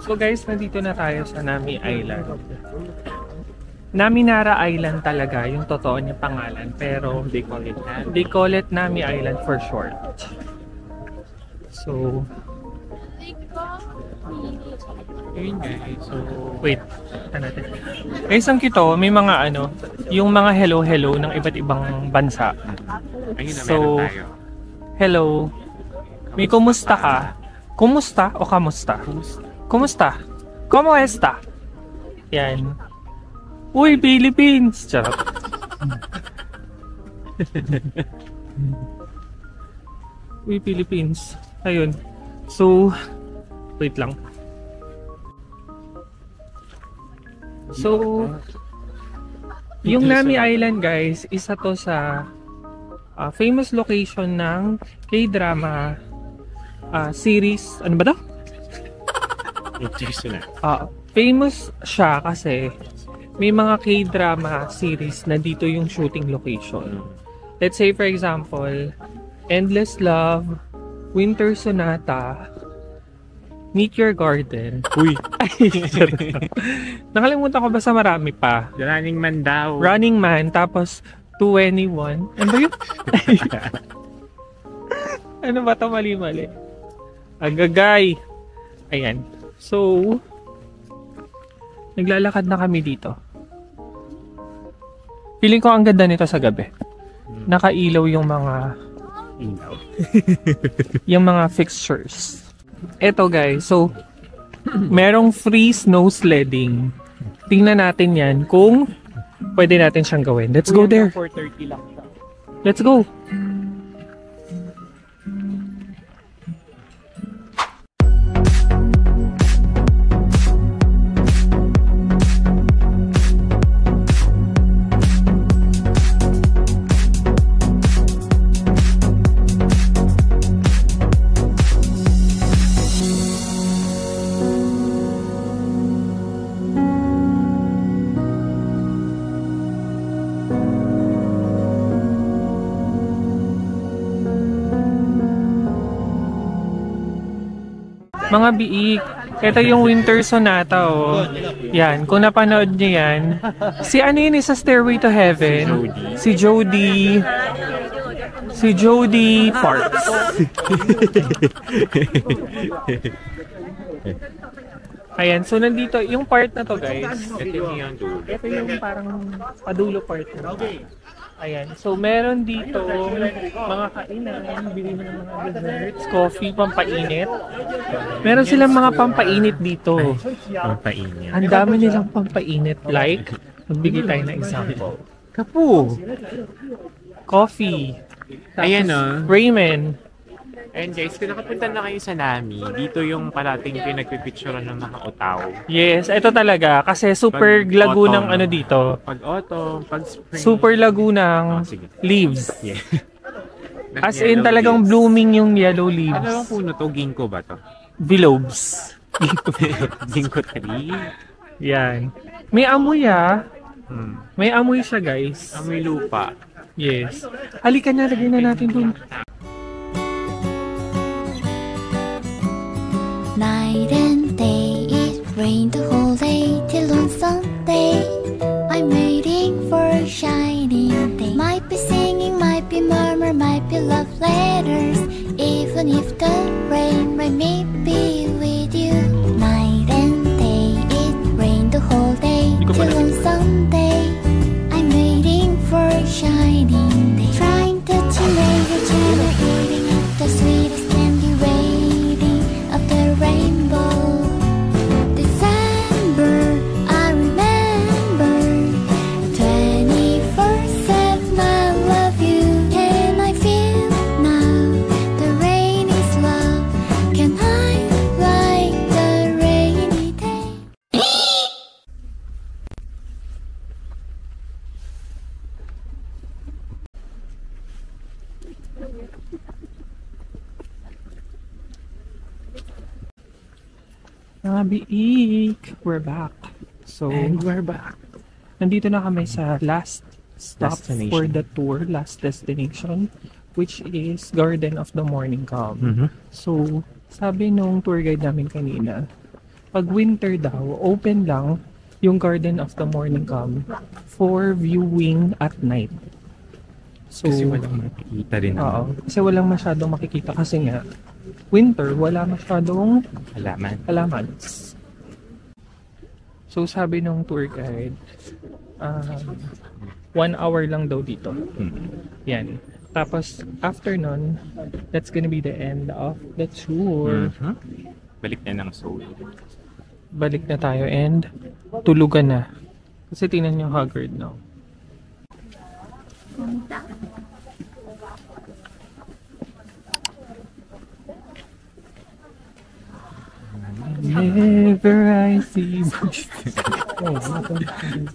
So guys, nandito na tayo sa Nami Island. Naminara Island talaga, yung totoo niya pangalan. Pero they call it Nami Island for short. So, Ayun guys, so... Wait, natin. Guys, ang kito, may mga ano, yung mga hello ng iba't ibang bansa. Ayun na, So, meron tayo. hello. May kumusta ka? Kumusta o kamusta? Kumusta? Como esta? Yan. Uy, Philippines! Charot. Uy, Philippines. Ayun. So, wait lang. So, yung Nami Island guys, isa to sa famous location ng K-drama series. Ano ba to? Famous siya kasi may mga K-drama series na dito yung shooting location. Let's say for example, Endless Love, Winter Sonata, Meet Your Garden. Uy! Nakalimutan ko basta marami pa. Running Man daw. Running Man, tapos 2NE1. Ano ba yun? Ano ba ito? Mali-mali. Agagay. Ayan. So, naglalakad na kami dito. Feeling ko ang ganda nito sa gabi. Nakailaw yung mga yung mga fixtures. Eto guys, so merong free snow sledding. Tingnan natin yan kung pwede natin siyang gawin. Let's go there. 4:30 lang siya. Let's go. Mga biik, ito yung Winter Sonata, oh. Yan, kung napanood nyo yan. Si ano yun sa Stairway to Heaven? Si Jodie. Si Jodie Parks. Ayan, so nandito, yung part na to guys. Ito yung parang padulo part na. Ayan, so meron dito mga kainan, bili mo ng mga desserts, coffee, pampainit. Meron silang mga pampainit dito. Pampainit. Ang dami nilang pampainit. Like, magbigay tayo ng example. Kapu! Coffee. Ayan o. Ramen. And guys, kung nakapunta na kayo sa Nami, dito yung parating pinagpipicturean ng mga otaw. Yes, ito talaga. Kasi super Pag lago autumn, ng ano dito. Pag autumn, pag spring. Super lago ng Sige. leaves. Yeah. As in talagang blooming yung yellow Ano bang leaves. puno to? Ginkgo ba to? Bilobes. Ginkgo tree? Yan. May amoy Hmm. May amoy siya guys. Amoy lupa. Yes. Halika na, lagay na natin dun. Night and day, it rained the whole day till on Sunday. I'm waiting for a shining day. Might be singing, might be murmur, might be love letters. Even if the rain may be with you. Night and day, it rained the whole day till on Sunday. I'm waiting for a shining day. Trying to make each other, eating up the sweetest candy, waiting of the rainbow. December, I remember 24/7 I love you. Can I feel now the rain is love? Can I like the rainy day? Mga biik, we're back. So, And we're back. nandito na kami sa last stop Destination. for the tour, last destination, which is Garden of the Morning Calm. Mhm. So, sabi nung tour guide namin kanina, pag winter daw, open lang yung Garden of the Morning Calm for viewing at night. So, Kasi walang makikita rin oo, kasi walang masyadong makikita kasi nga, winter, wala masyadong halaman. halaman. So sabi nung tour guide, 1 hour lang daw dito. Yan. Tapos after nun, that's gonna be the end of the tour. Balik na ng Seoul. Balik na tayo and tulugan na. Kasi tingnan niyo haggard now. Whenever I see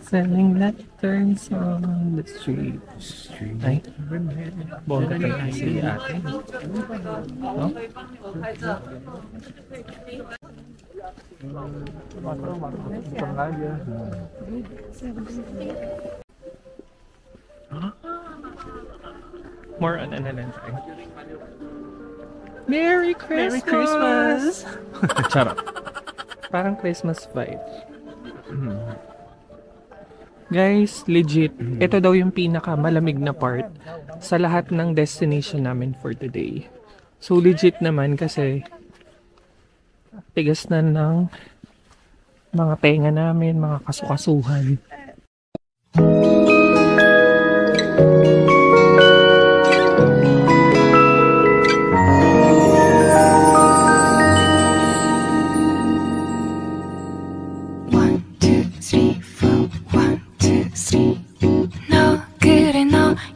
selling lanterns on the street. Ay, bongga na si ate. No? More on ano lang tayo. Merry Christmas! Merry Christmas! Charot. Parang Christmas vibe. Guys, legit, ito daw yung pinaka malamig na part sa lahat ng destination namin for today. So legit naman kasi tigas na ng mga tenga namin, mga kasukasuhan.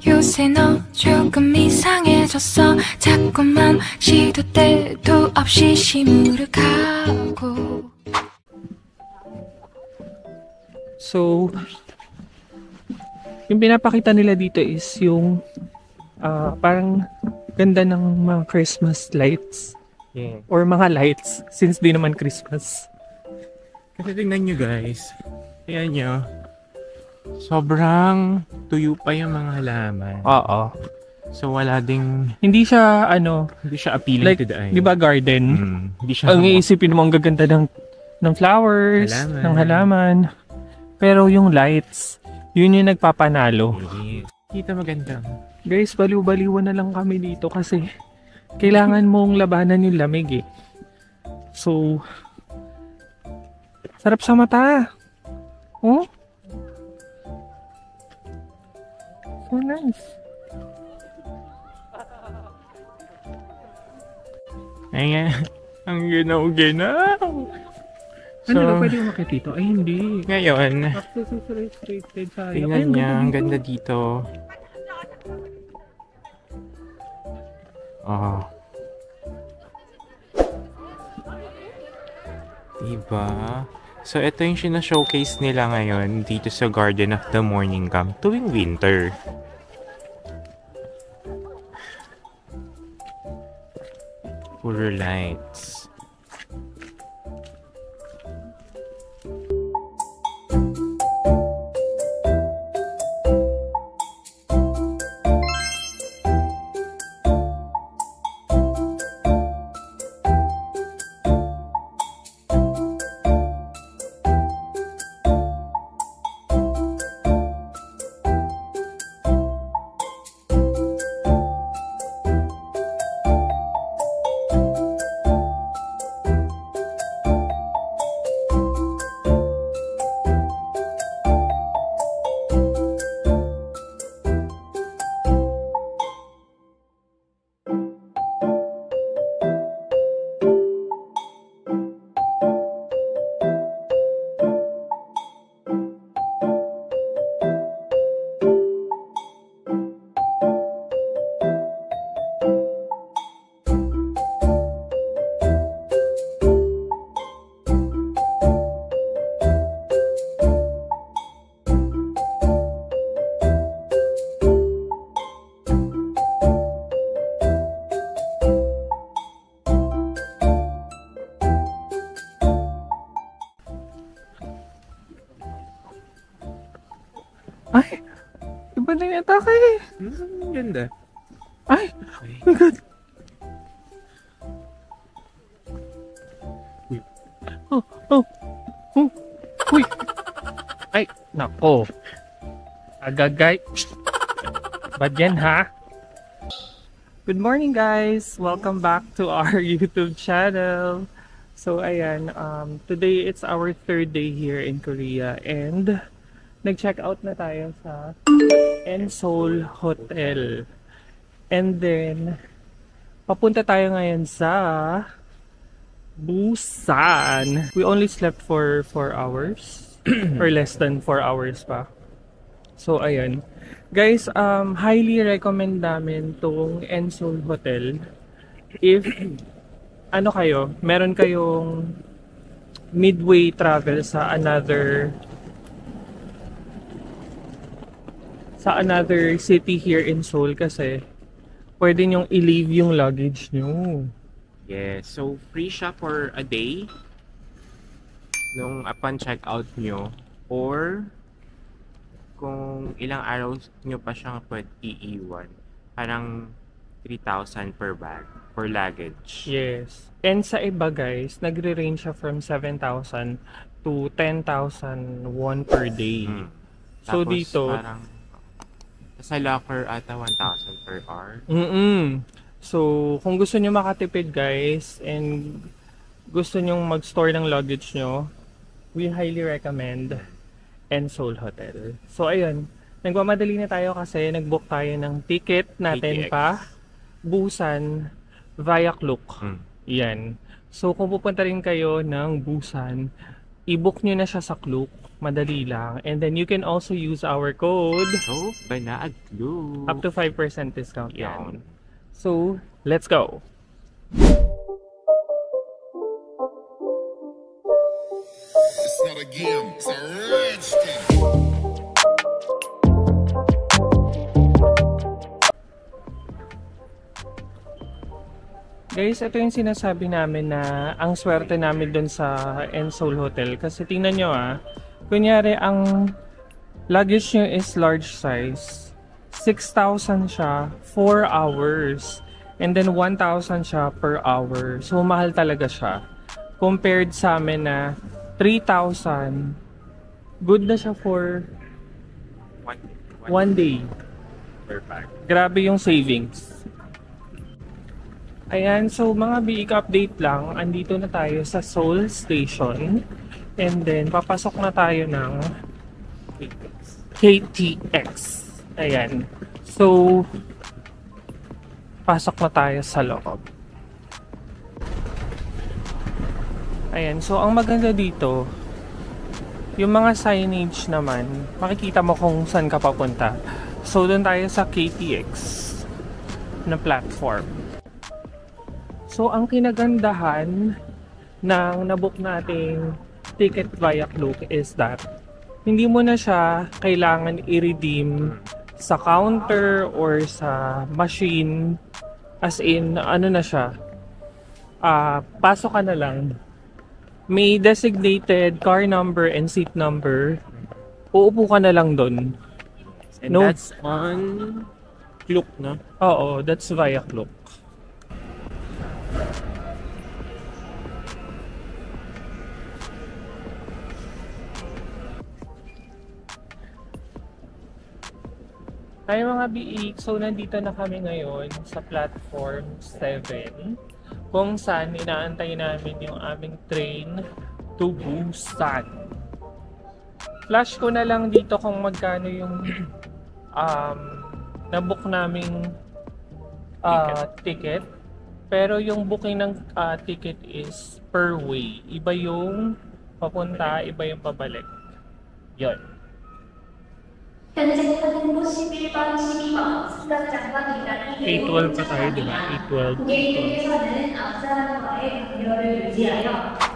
요새 너 조금 이상해졌어 자꾸만 시도 때도 없이 시무룩하고 So yung pinapakita nila dito is yung parang ganda ng mga Christmas lights or mga lights since di naman Christmas. Kasi tingnan nyo guys, ayan nyo, sobrang tuyo pa yung mga halaman. Oo. So wala ding... Hindi siya Hindi siya appealing like, to the eye. di ba garden? Hindi siya... Ang iisipin mo ang gaganda ng flowers, Halaman. ng halaman. Pero yung lights, yun yung nagpapanalo. Kita maganda. Guys, baliw-baliwan na lang kami dito kasi kailangan mong labanan yung lamig eh. So, sarap sa mata. Oh? So nice. Ayan. Ang ginaw-ginaw. Ano na pwede umakit dito? Ay, hindi. Ngayon, Access is restricted tayo. tingnan niya. Ang ganda dito. Oh. Diba? So, ito yung sina-showcase nila ngayon dito sa Garden of the Morning Camp tuwing winter. Puro lights. Ay, iba na yung atake eh. Ganda. Ay, oh my God. Uy. Ay, nako. Agagay. Bad yan ha? Good morning guys! Welcome back to our YouTube channel. So ayan, today it's our third day here in Korea and nag-check out na tayo sa Seoul Hotel. And then papunta tayo ngayon sa Busan. We only slept for 4 hours or less than 4 hours pa. So ayan. Guys, highly recommend namin tong Seoul Hotel. If meron kayong midway travel sa another city here in Seoul kasi pwede nyong i-leave yung luggage nyo. Yes, so free siya for a day nung upon check-out nyo, or kung ilang araw nyo pa siyang pwede iiwan, parang 3,000 per bag for luggage. Yes. And sa iba guys, nagre-range siya from 7,000 to 10,000 won per day. So Tapos, dito, parang sa locker ata 1,000 per hour. So kung gusto nyo makatipid guys and gusto nyo mag-store ng luggage nyo, we highly recommend Seoul Hotel. So ayun, nagmamadali na tayo kasi nag-book tayo ng ticket natin KTX. pa Busan via Klook. Yan. So kung pupunta rin kayo ng Busan, i-book nyo na siya sa Klook. Madali lang. And then you can also use our code. So, Banaaglu. Up to 5% discount yan. So, let's go! It's not a game, it's a rich thing. Guys, ito yung sinasabi namin na ang swerte namin dun sa Seoul Hotel. Kasi tingnan nyo kunyari ang luggage nyo is large size. 6,000 siya, 4 hours. And then 1,000 siya per hour. So mahal talaga siya. Compared sa amin na 3,000, good na siya for one day. Per bag. Grabe yung savings. Ayan, so mga biik update lang. Andito na tayo sa Seoul Station. And then, papasok na tayo ng KTX. Ayan. So, pasok na tayo sa loob. Ayan, so ang maganda dito, yung mga signage naman, makikita mo kung saan ka papunta. So, doon tayo sa KTX na platform. So, ang kinagandahan ng nabook nating ticket via Klook is that hindi mo na siya kailangan i-redeem sa counter or sa machine. As in, ano na siya, pasok ka na lang. May designated car number and seat number. Uupo ka na lang doon. And that's on Klook, no? Oo, that's via Klook. Ay mga biik, so nandito na kami ngayon sa platform 7 kung saan inaantay namin yung aming train to Busan. Flash ko na lang dito kung magkano yung nabook naming ticket. Pero yung booking ng ticket is per way. Iba yung papunta, iba yung pabalik. Yun. 현재 타는 곳 11번, 12번 승강장과 계단이 812 pa tayo, di ba? 812. 고객님께서는 앞사람과의 간격을 유지하여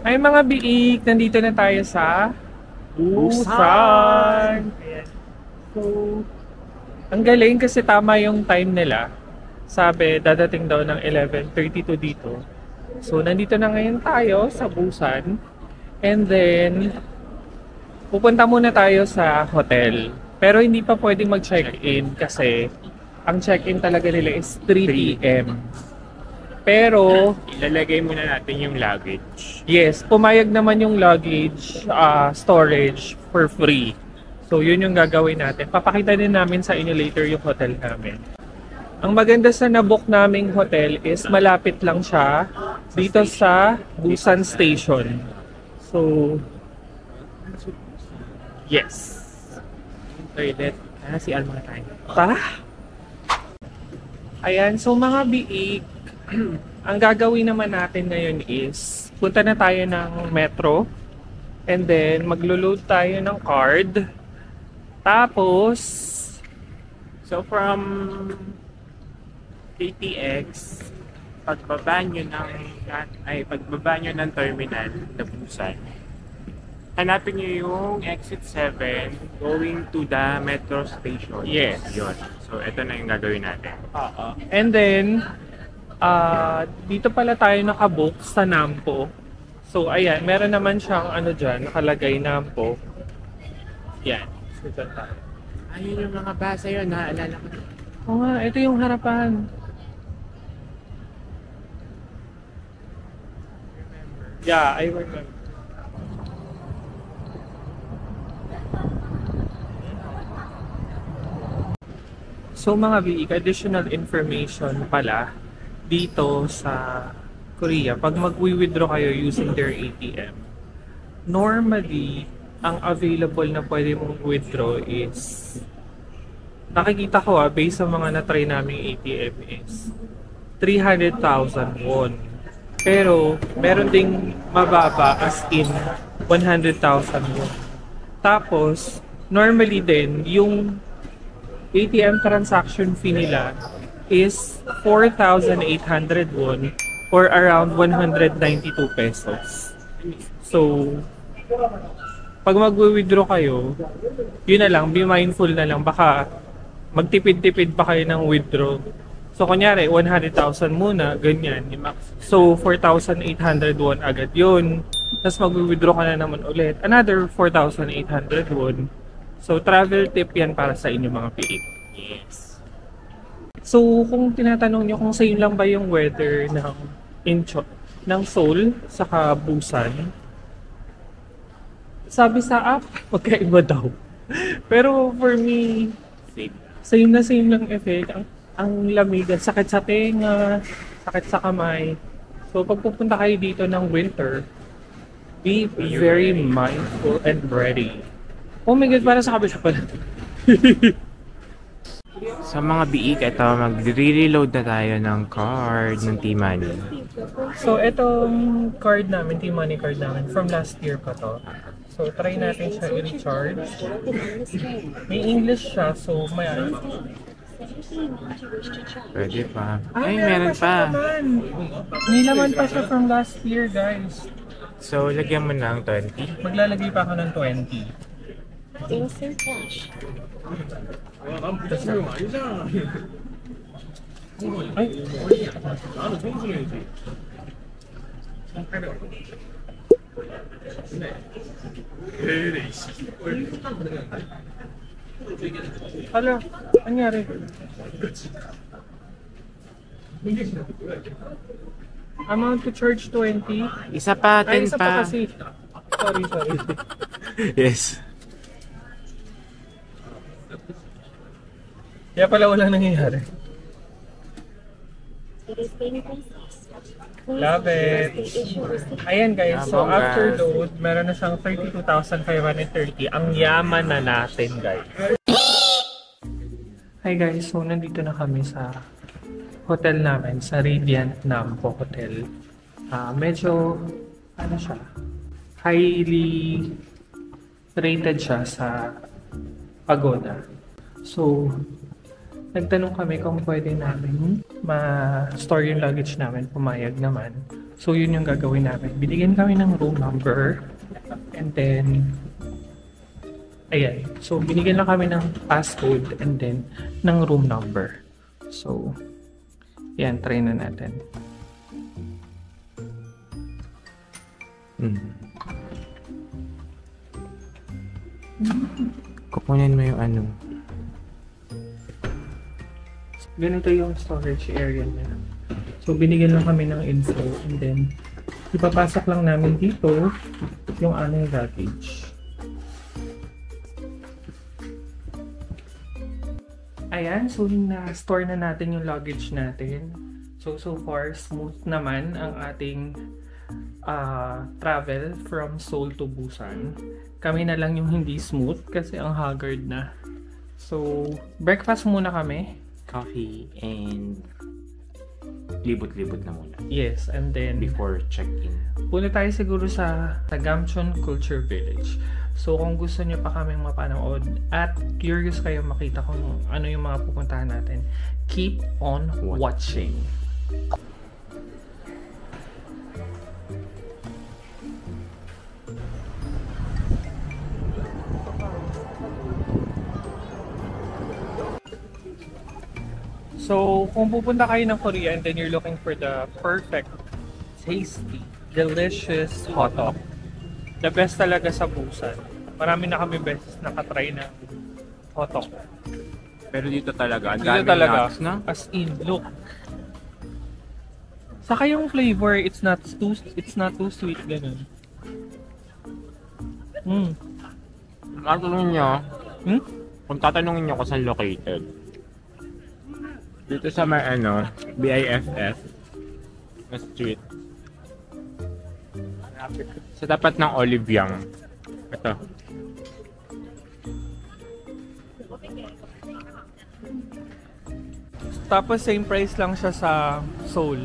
Ay mga biik, nandito na tayo sa Busan. Ayan. So, Ang galing kasi tama yung time nila. Sabi, dadating daw ng 11:32 dito. So, nandito na ngayon tayo sa Busan. And then, pupunta muna tayo sa hotel. Pero hindi pa pwedeng mag-check-in kasi ang check-in talaga nila is 3 p.m. Pero, Ilalagay muna natin yung luggage. yes, pumayag naman yung luggage storage for free. So, yun yung gagawin natin. Papakita din namin sa inyo later yung hotel namin. Ang maganda sa nabook naming hotel is malapit lang siya dito sa Busan Station. So, yes. Toilet. Si Alma tayo. Tara! Ayan, so mga biik, ang gagawin naman natin ngayon is punta na tayo ng metro and then maglo-load tayo ng card. Tapos, So from KTX, pagbaba nyo ng terminal na Busan, hanapin nyo yung exit 7 going to the metro station. Yes. Yun. So ito na yung gagawin natin. and then, dito pala tayo nakabook sa Nampo. So, ayan, meron naman siyang ano dyan, nakalagay Nampo. Yan. So, dyan tayo. Ayun yung mga basa yun, naaalala ko. Oo nga, ito yung harapan. Yeah, I remember. So mga biik, additional information pala dito sa Korea, pag mag-withdraw kayo using their ATM, normally, ang available na pwede mong withdraw is, nakikita ko based sa mga na-try naming ATM is 300,000 won. Pero, meron ding mababa as in 100,000 won. Tapos, normally din, yung ATM transaction fee nila is 4,800 won or around 192 pesos. So, pag mag-withdraw kayo, yun na lang, be mindful na lang, baka magtipid-tipid pa kayo ng withdraw. So, kunyari, 100,000 muna, ganyan. So, 4,800 won agad yun. Tapos mag-withdraw ka na naman ulit. Another 4,800 won. So, travel tip yan para sa inyo mga PA. Yes. So, kung tinatanong nyo kung same lang ba yung weather ng Seoul saka Busan, sabi sa app, magkaiba daw. Pero for me, same na same lang effect. Ang lamig, sakit sa tenga, sakit sa kamay. So, pag pupunta kayo dito ng winter, be very mindful and ready. Oh my God, para sa kabila pala. Sa mga biik, ito, mag-reload na tayo ng card ng T-Money. So, itong card namin, T-Money card namin, from last year pa to. So, try natin siya i-recharge. May English siya, so may ano. Pwede pa. Ay, meron pa. May laman pa siya from last year, guys. So, lagyan mo ng 20. Maglalagay pa ako ng 20. Ay. Hala, nangyari? Amount to charge 20. Isa pa, 10 Ay, isa pa pa. kasi. Sorry. Yes. Kaya pala walang nangyayari. Love it. Ayan guys, so after load, meron na siyang 32,530. Ang yaman na natin guys. Hi guys, so nandito na kami sa hotel namin, sa Radiant Nampo Hotel. Medyo, ano siya, highly rated siya sa Pagoda. So, nagtanong kami kung pwede namin ma-store yung luggage namin, pumayag naman. So yun yung gagawin namin. Binigyan kami ng room number and then Ayan. So, binigyan lang kami ng passcode and then ng room number. So, yan. Try na natin. Kukunin mo yung ano. Ganito yung storage area niya. So, binigyan lang kami ng info and then ipapasok lang namin dito yung aming luggage. Ayan, so na-store na natin yung luggage natin. So far, smooth naman ang ating travel from Seoul to Busan. Kami na lang yung hindi smooth kasi ang haggard na. So, breakfast muna kami. Coffee and libot-libot na muna. Yes, and then Before check-in. punta tayo siguro sa Gamcheon Culture Village. So kung gusto nyo pa kaming mapanood at curious kayo makita kung ano yung mga pupuntahan natin, keep on watching. So, kung pupunta kayo ng Korea and then you're looking for the perfect, tasty, delicious hot dog, the best talaga sa Busan. Marami na kami beses nakatry ng hot dog. Pero dito talaga, ang Dito daming talaga, nuts, no? as in, look. Saka yung flavor, it's not too sweet, ganun. Tatanungin nyo, Hmm? kung tatanungin nyo kung saan located, dito sa may BIFF na street. Sa tapat ng Olivyang. Ito. Tapos same price lang siya sa Seoul.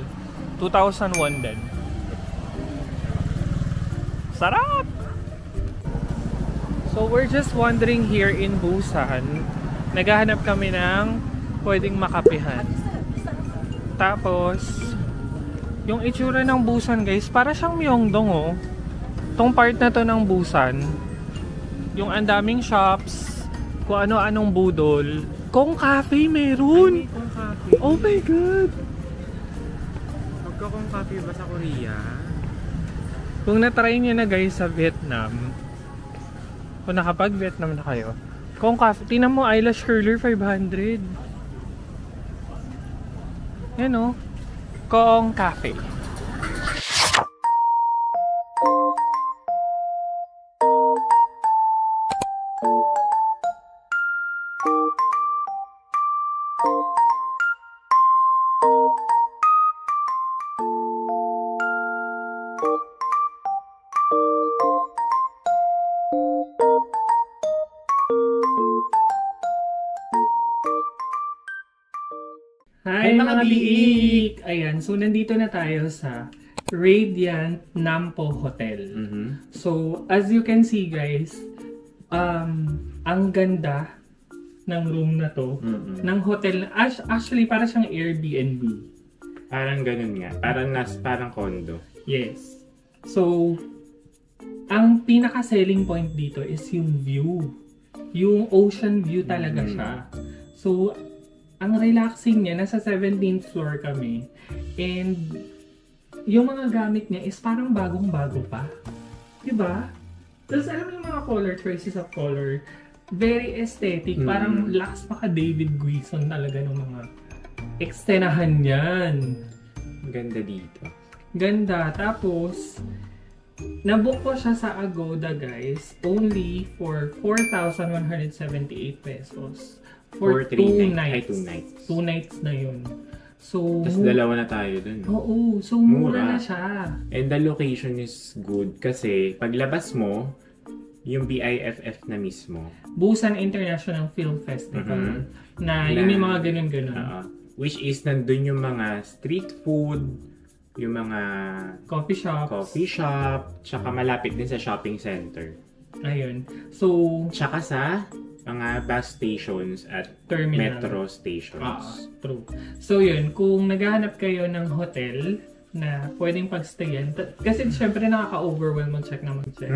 2001 din. Sarap! So we're just wandering here in Busan. Naghahanap kami ng pwedeng makapihan. Tapos yung itsura ng Busan, guys, para siyang Myeongdong, oh. Tong part na to ng Busan, yung andaming shops, kung ano-anong budol. Kong Cafe meron! Kong Cafe. Oh my God! Magka-Kong Cafe ba sa Korea? Kung na-try nyo na, guys, sa Vietnam, kung nakapag-Vietnam na kayo, Kong Cafe, tingnan mo, eyelash curler, 500. Yan, oh. Kong Cafe. Hi mga biik! Ayan, so nandito na tayo sa Radiant Nampo Hotel. So, as you can see, guys, ang ganda ng room na to, ng hotel. Actually, para siyang Airbnb. Parang ganun nga. Parang condo. Yes. So, ang pinaka-selling point dito is yung view. Yung ocean view talaga siya. So, ang relaxing niya, nasa 17th floor kami. And, yung mga gamit niya is parang bagong-bago pa. Diba? Tapos alam mo yung mga color, choices of color, very aesthetic. Parang lakas pa ka David Guison talaga ng mga ekstenahan niyan. Ganda dito. Ganda. Tapos, nabook ko siya sa Agoda, guys, only for 4,178 pesos. For 2 nights. 2 nights. 2 nights na yun. So, Tapos dalawa na tayo dun. Oo. So, mura na siya. And the location is good kasi paglabas mo, yung BIFF na mismo. Busan International Film Festival. Na yun yung mga ganun-ganun. Which is nandun yung mga street food, yung mga coffee shop, tsaka malapit din sa shopping center. Ayun. So, tsaka sa mga bus stations at terminal. metro stations. True. So yun, kung naghahanap kayo ng hotel na pwedeng pagstayan. Kasi syempre nakaka-overwhelm mag-check na mag-check.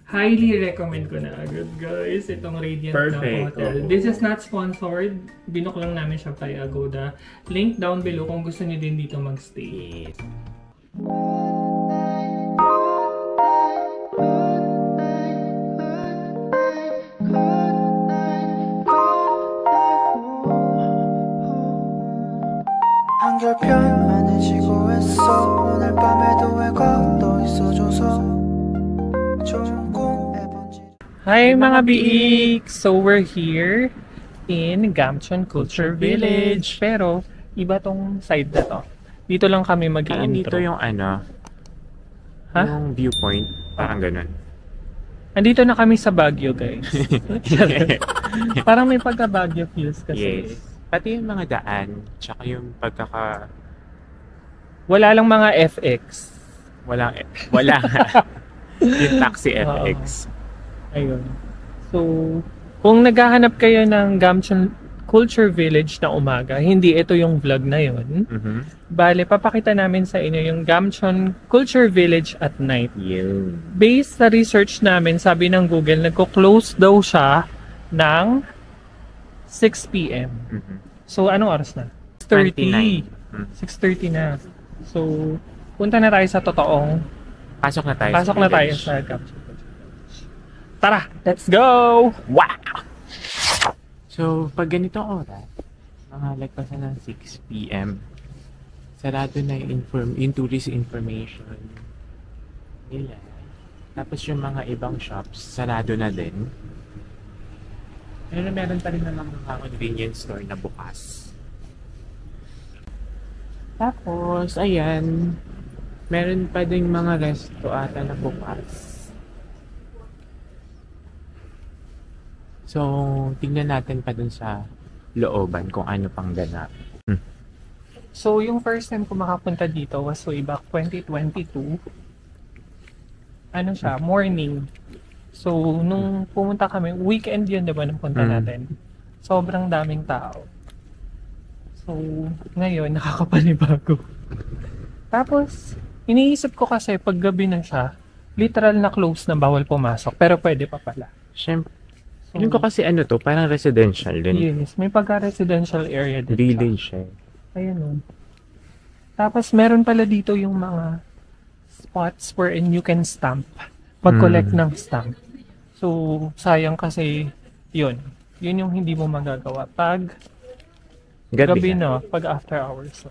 Highly recommend ko na agad guys itong Radiant na hotel. This is not sponsored. Binook lang namin siya by Agoda. Link down below kung gusto niyo din dito mag-stay. 한결 편안해지고 했어 오늘 밤에도 왜 걷어 있어줘서 좋은 꿈에 번지. Hi mga biik! So we're here in Gamcheon Culture Village. Pero iba tong side na to. Dito lang kami mag-i-intro. Dito yung ano, yung viewpoint, parang ganun. Andito na kami sa Baguio guys. Parang may pagka-Baguio feels kasi. Yes. Pati yung mga daan, tsaka yung pagkaka... Wala lang mga FX. Wala. Yung taxi FX. Ayun. So, kung naghahanap kayo ng Gamcheon Culture Village na umaga, hindi ito yung vlog na yun. Bale, papakita namin sa inyo yung Gamcheon Culture Village at night. Based sa research namin, sabi ng Google, nagko-close daw siya ng 6 p.m. So, anong oras na? 6:30. 6:30 na. So, punta na tayo sa totoong... Pasok na tayo sa Gamcheon. Tara! Let's go! Wow! So, pag ganito oras, mga lagpasan ng 6 p.m., sarado na yung tourist information nila. Tapos yung mga ibang shops, sarado na din. Pero meron pa rin naman mga convenience store na bukas. Tapos, ayan, meron pa ding mga resto ata na bukas. So, tingnan natin pa dun sa looban kung ano pang ganap. So, yung first time ko makapunta dito was way back 2022. Ano siya? Morning. So, nung pumunta kami, weekend yun, diba, nung punta natin. Sobrang daming tao. So, ngayon, nakakapanibago. Tapos, iniisip ko kasi, pag gabi na siya, literal na close na bawal pumasok. Pero pwede pa pala. Siyempre. Feeling ko kasi ano to, parang residential din. Yes, may pagka-residential area din. Village eh. Ayun nun. Tapos, meron pala dito yung mga spots wherein you can stamp. Mag-collect ng stamp. So, sayang kasi yun yung hindi mo magagawa pag gabi na, pag after hours.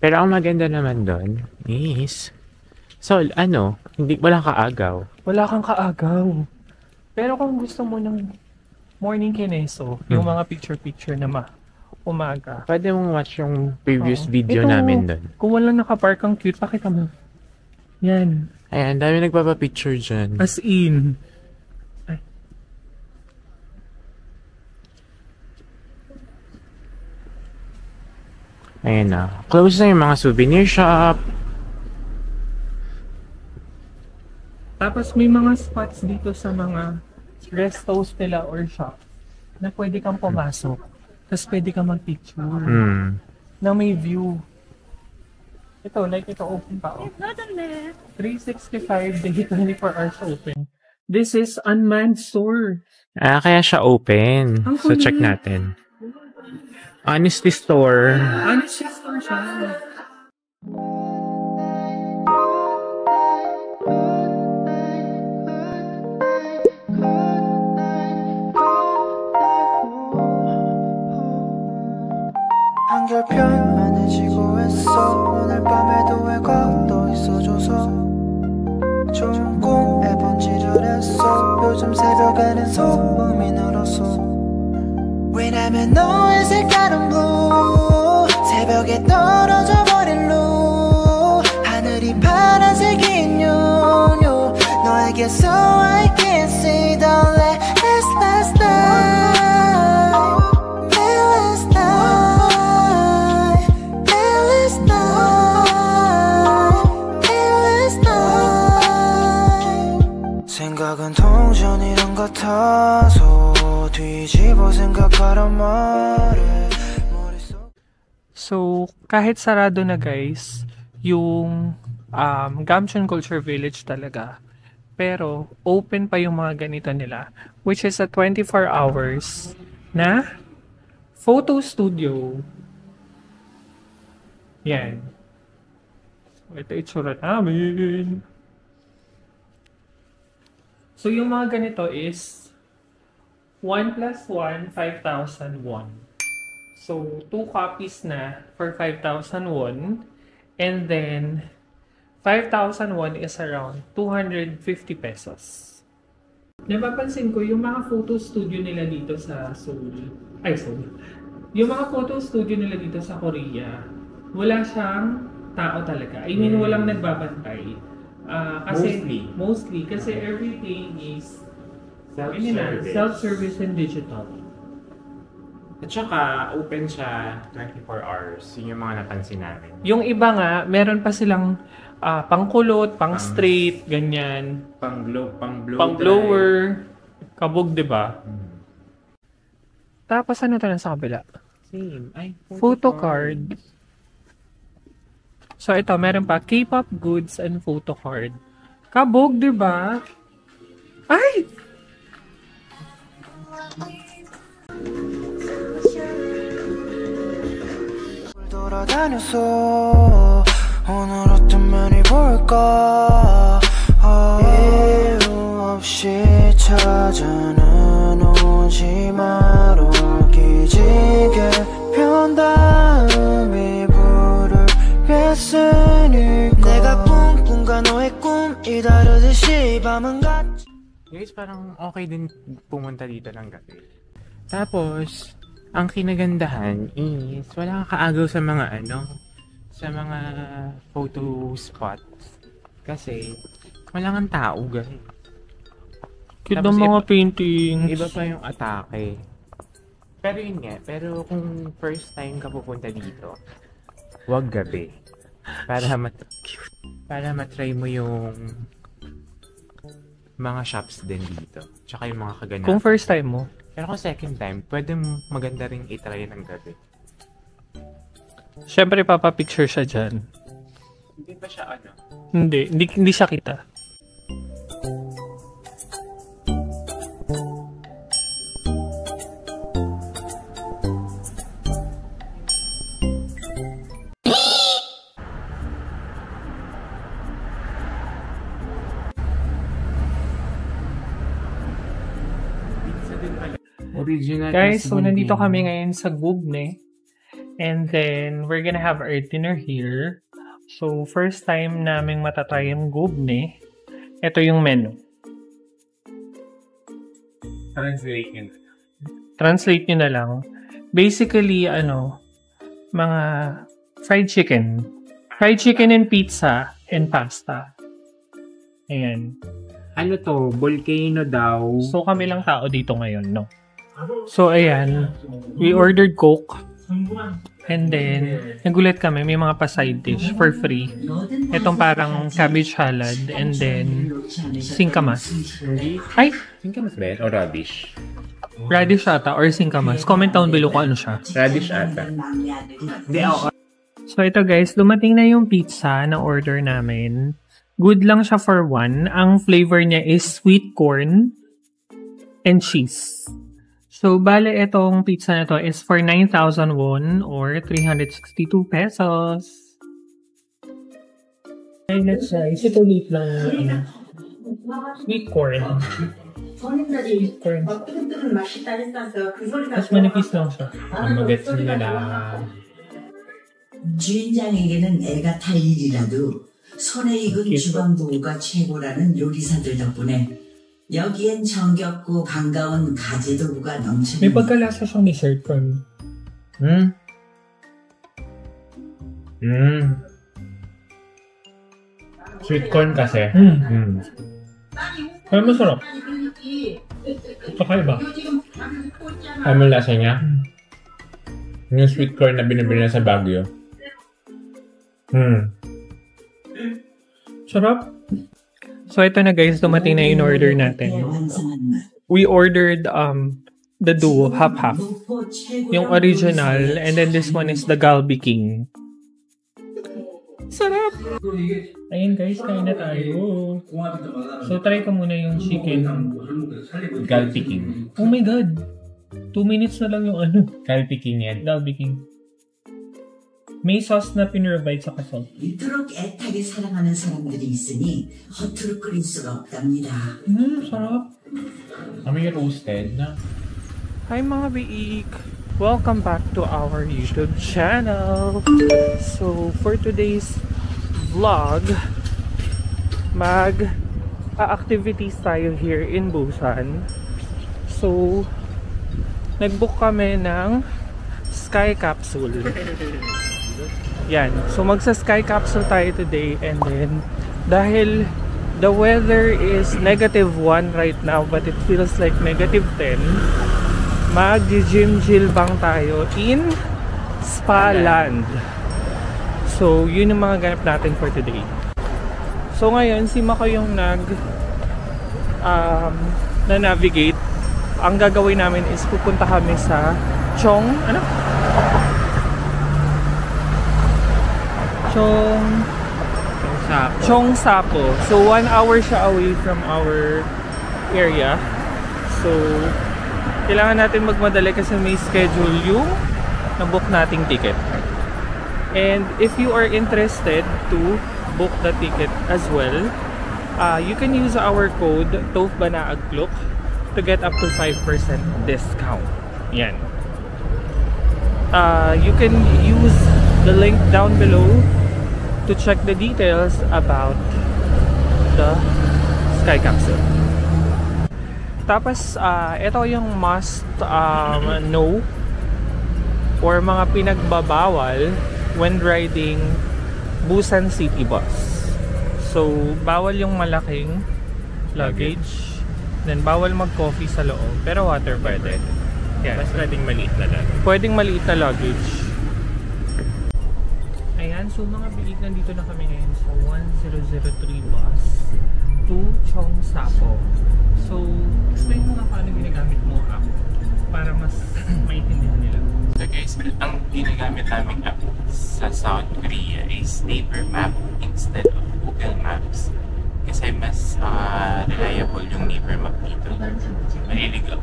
Pero ang maganda naman doon is, so, ano, walang kaagaw. Wala kang kaagaw. Pero kung gusto mo ng morning kineso, yung mga picture-picture na umaga. Pwede mong watch yung previous video namin doon. Kung walang nakapark ang cute, pakita mo. Yan. Ayan, dami nagpapapicture dyan. As in. Ay. Ayan na. Close na yung mga souvenir shop. Tapos may mga spots dito sa mga restos nila or shop na pwede kang pumasok. Tapos pwede kang mag-picture. Na may view. Ito, like ito, open pa. 365 days, 24 hours open. This is unmanned store. Kaya siya open. So, check natin. Honesty store. Honesty store siya. 한결 편안해지고 했어 오늘 밤에도 왜 걷어 있어줘서 좋은 꿈에 번지를 했어 요즘 새벽에는 소음이 늘었어 왜냐면 너의 색깔은 blue 새벽에 떨어져 버린 blue 하늘이 파란색인 요요 너에게서 I can see the last night 생각은 통전이란 같아서 뒤집어 생각하란 말에 So, kahit sarado na guys, yung Gamcheon Culture Village talaga. Pero open pa yung mga ganito nila, which is a 24 hours na photo studio. Yan. Ito itsura namin. So yung mga ganito is 1 plus 1, 5,000 won. So 2 copies na for 5,000 won. And then 5,000 won is around 250 pesos. Napapansin ko yung mga photo studio nila dito sa Seoul. Yung mga photo studio nila dito sa Korea, wala siyang tao talaga. I mean, walang nagbabantay. Kasi mostly kasi everything is self-service and digital. At saka, open siya 24 hours. Yun yung mga napansin namin. Yung iba nga, meron pa silang pangkulot, pang-straight, ganyan. Pang-blower. Kabog, diba? Tapos ano ito sa kabila? Same. Ay, photo card. So ito, meron pa K-pop goods and photo card. Kabog, diba? Ay! 돌아다녀서 오늘 어떤 면이 볼까 이유 없이 찾아는 오지 마라 기지개 편 다음에 부르겠으니까 내가 꿈꾼과 너의 꿈이 다르듯이 밤은 같이 Guys, parang okay din pumunta dito ng gabi. Tapos, ang kinagandahan is wala kang kaagaw sa mga sa mga photo spots. Kasi, wala kang tao, guys. Cute ng mga paintings. Iba pa yung atake. Pero yun nga, pero kung first time ka pupunta dito, wag gabi. Para matry mo yung mga shops din dito. Tsaka yung mga kaganapan. Kung first time mo. Pero kung second time, pwede maganda rin itry ng gabi. Siyempre, papapicture siya dyan. Hindi ba siya Hindi siya kita. Original. Guys, so nandito kami ngayon sa Gubne. And then, we're gonna have our dinner here. So, first time naming matatry yung Gubne. Ito yung menu. Translate nyo na lang. Basically, mga fried chicken. Fried chicken and pizza and pasta. Ayan. Ano to? Volcano daw. So, kami lang tao dito ngayon, no? So, ayan. We ordered Coke. And then, nagulat kami. May mga pa-side dish for free. Itong parang cabbage salad. And then, singkamas. Ay! Singkamas ba yan? O radish? Radish ata or singkamas. Comment down below kung ano siya. Radish ata. Hindi ako. So, ito guys. Dumating na yung pizza na order namin. Good lang siya for one. Ang flavor niya is sweet corn and cheese. So, bale, itong pizza na to is for 9,000 won or 362 pesos. Ay, let's try. Ito ulit lang. Sweet corn. Sweet corn. Mas manipis lang siya. Magets nila. 주인장에게는 애가 탈 일이라도 손에 익은 주방도구가 최고라는 요리사들 덕분에 여기엔 정겹고 반가운 가재도구가 넘치는 May pagkalasa siyang dessert corn. Sweet corn kasi. Kaya masarap. Kakaiba. Ano lasa niya? Yung sweet corn na binibili na sa Baguio. Sarap. So, ito na guys, dumating na yung order natin. We ordered the duo, half-half. Yung original, and then this one is the Galbi King. Sarap! Ayun guys, kain na tayo. So try ko muna yung chicken. Galpi King. Oh my god! 2 minutes na lang yung ano. Galpi King yan. Galpi King. May sauce na pinrovide sa kasal. 이토록 애타게 사랑하는 사람들이 있으니 허투루 끓일 수가 없답니다. Sarap. Kami roasted na. Hi mga biik! Welcome back to our YouTube channel. So for today's vlog, activities tayo here in Busan. So nag-book kami ng Sky Capsule. Yan. So magsa-Sky Capsule tayo today, and then dahil the weather is -1 right now but it feels like -10, mag-gym bang tayo in Spa Land. So yun yung mga ganap natin for today. So ngayon si Mako yung na-navigate. Ang gagawin namin is pupunta kami sa Cheongsapo. So 1 hour siya away from our area. So kailangan natin magmadali kasi may schedule yung na-book nating ticket. And if you are interested to book the ticket as well, you can use our code TOFBANAAGLUK to get up to 5% discount. Yan. You can use the link down below to check the details about the Sky Capsule. Tapos, ito yung must know or mga pinagbabawal when riding Busan City Bus. So, bawal yung malaking luggage. Then, bawal mag-coffee sa loob. Pero water pwede. Yeah. Mas pwedeng maliit na luggage. Pwedeng maliit na luggage. Ayan, so mga biig, nandito na kami ngayon sa 1003 bus to Cheongsapo. So, explain mo nga paano ginagamit mo app para mas maintindihan nila. So guys, ang ginagamit naming app sa South Korea is Naver Map instead of Google Maps. Kasi mas reliable yung Naver Map dito.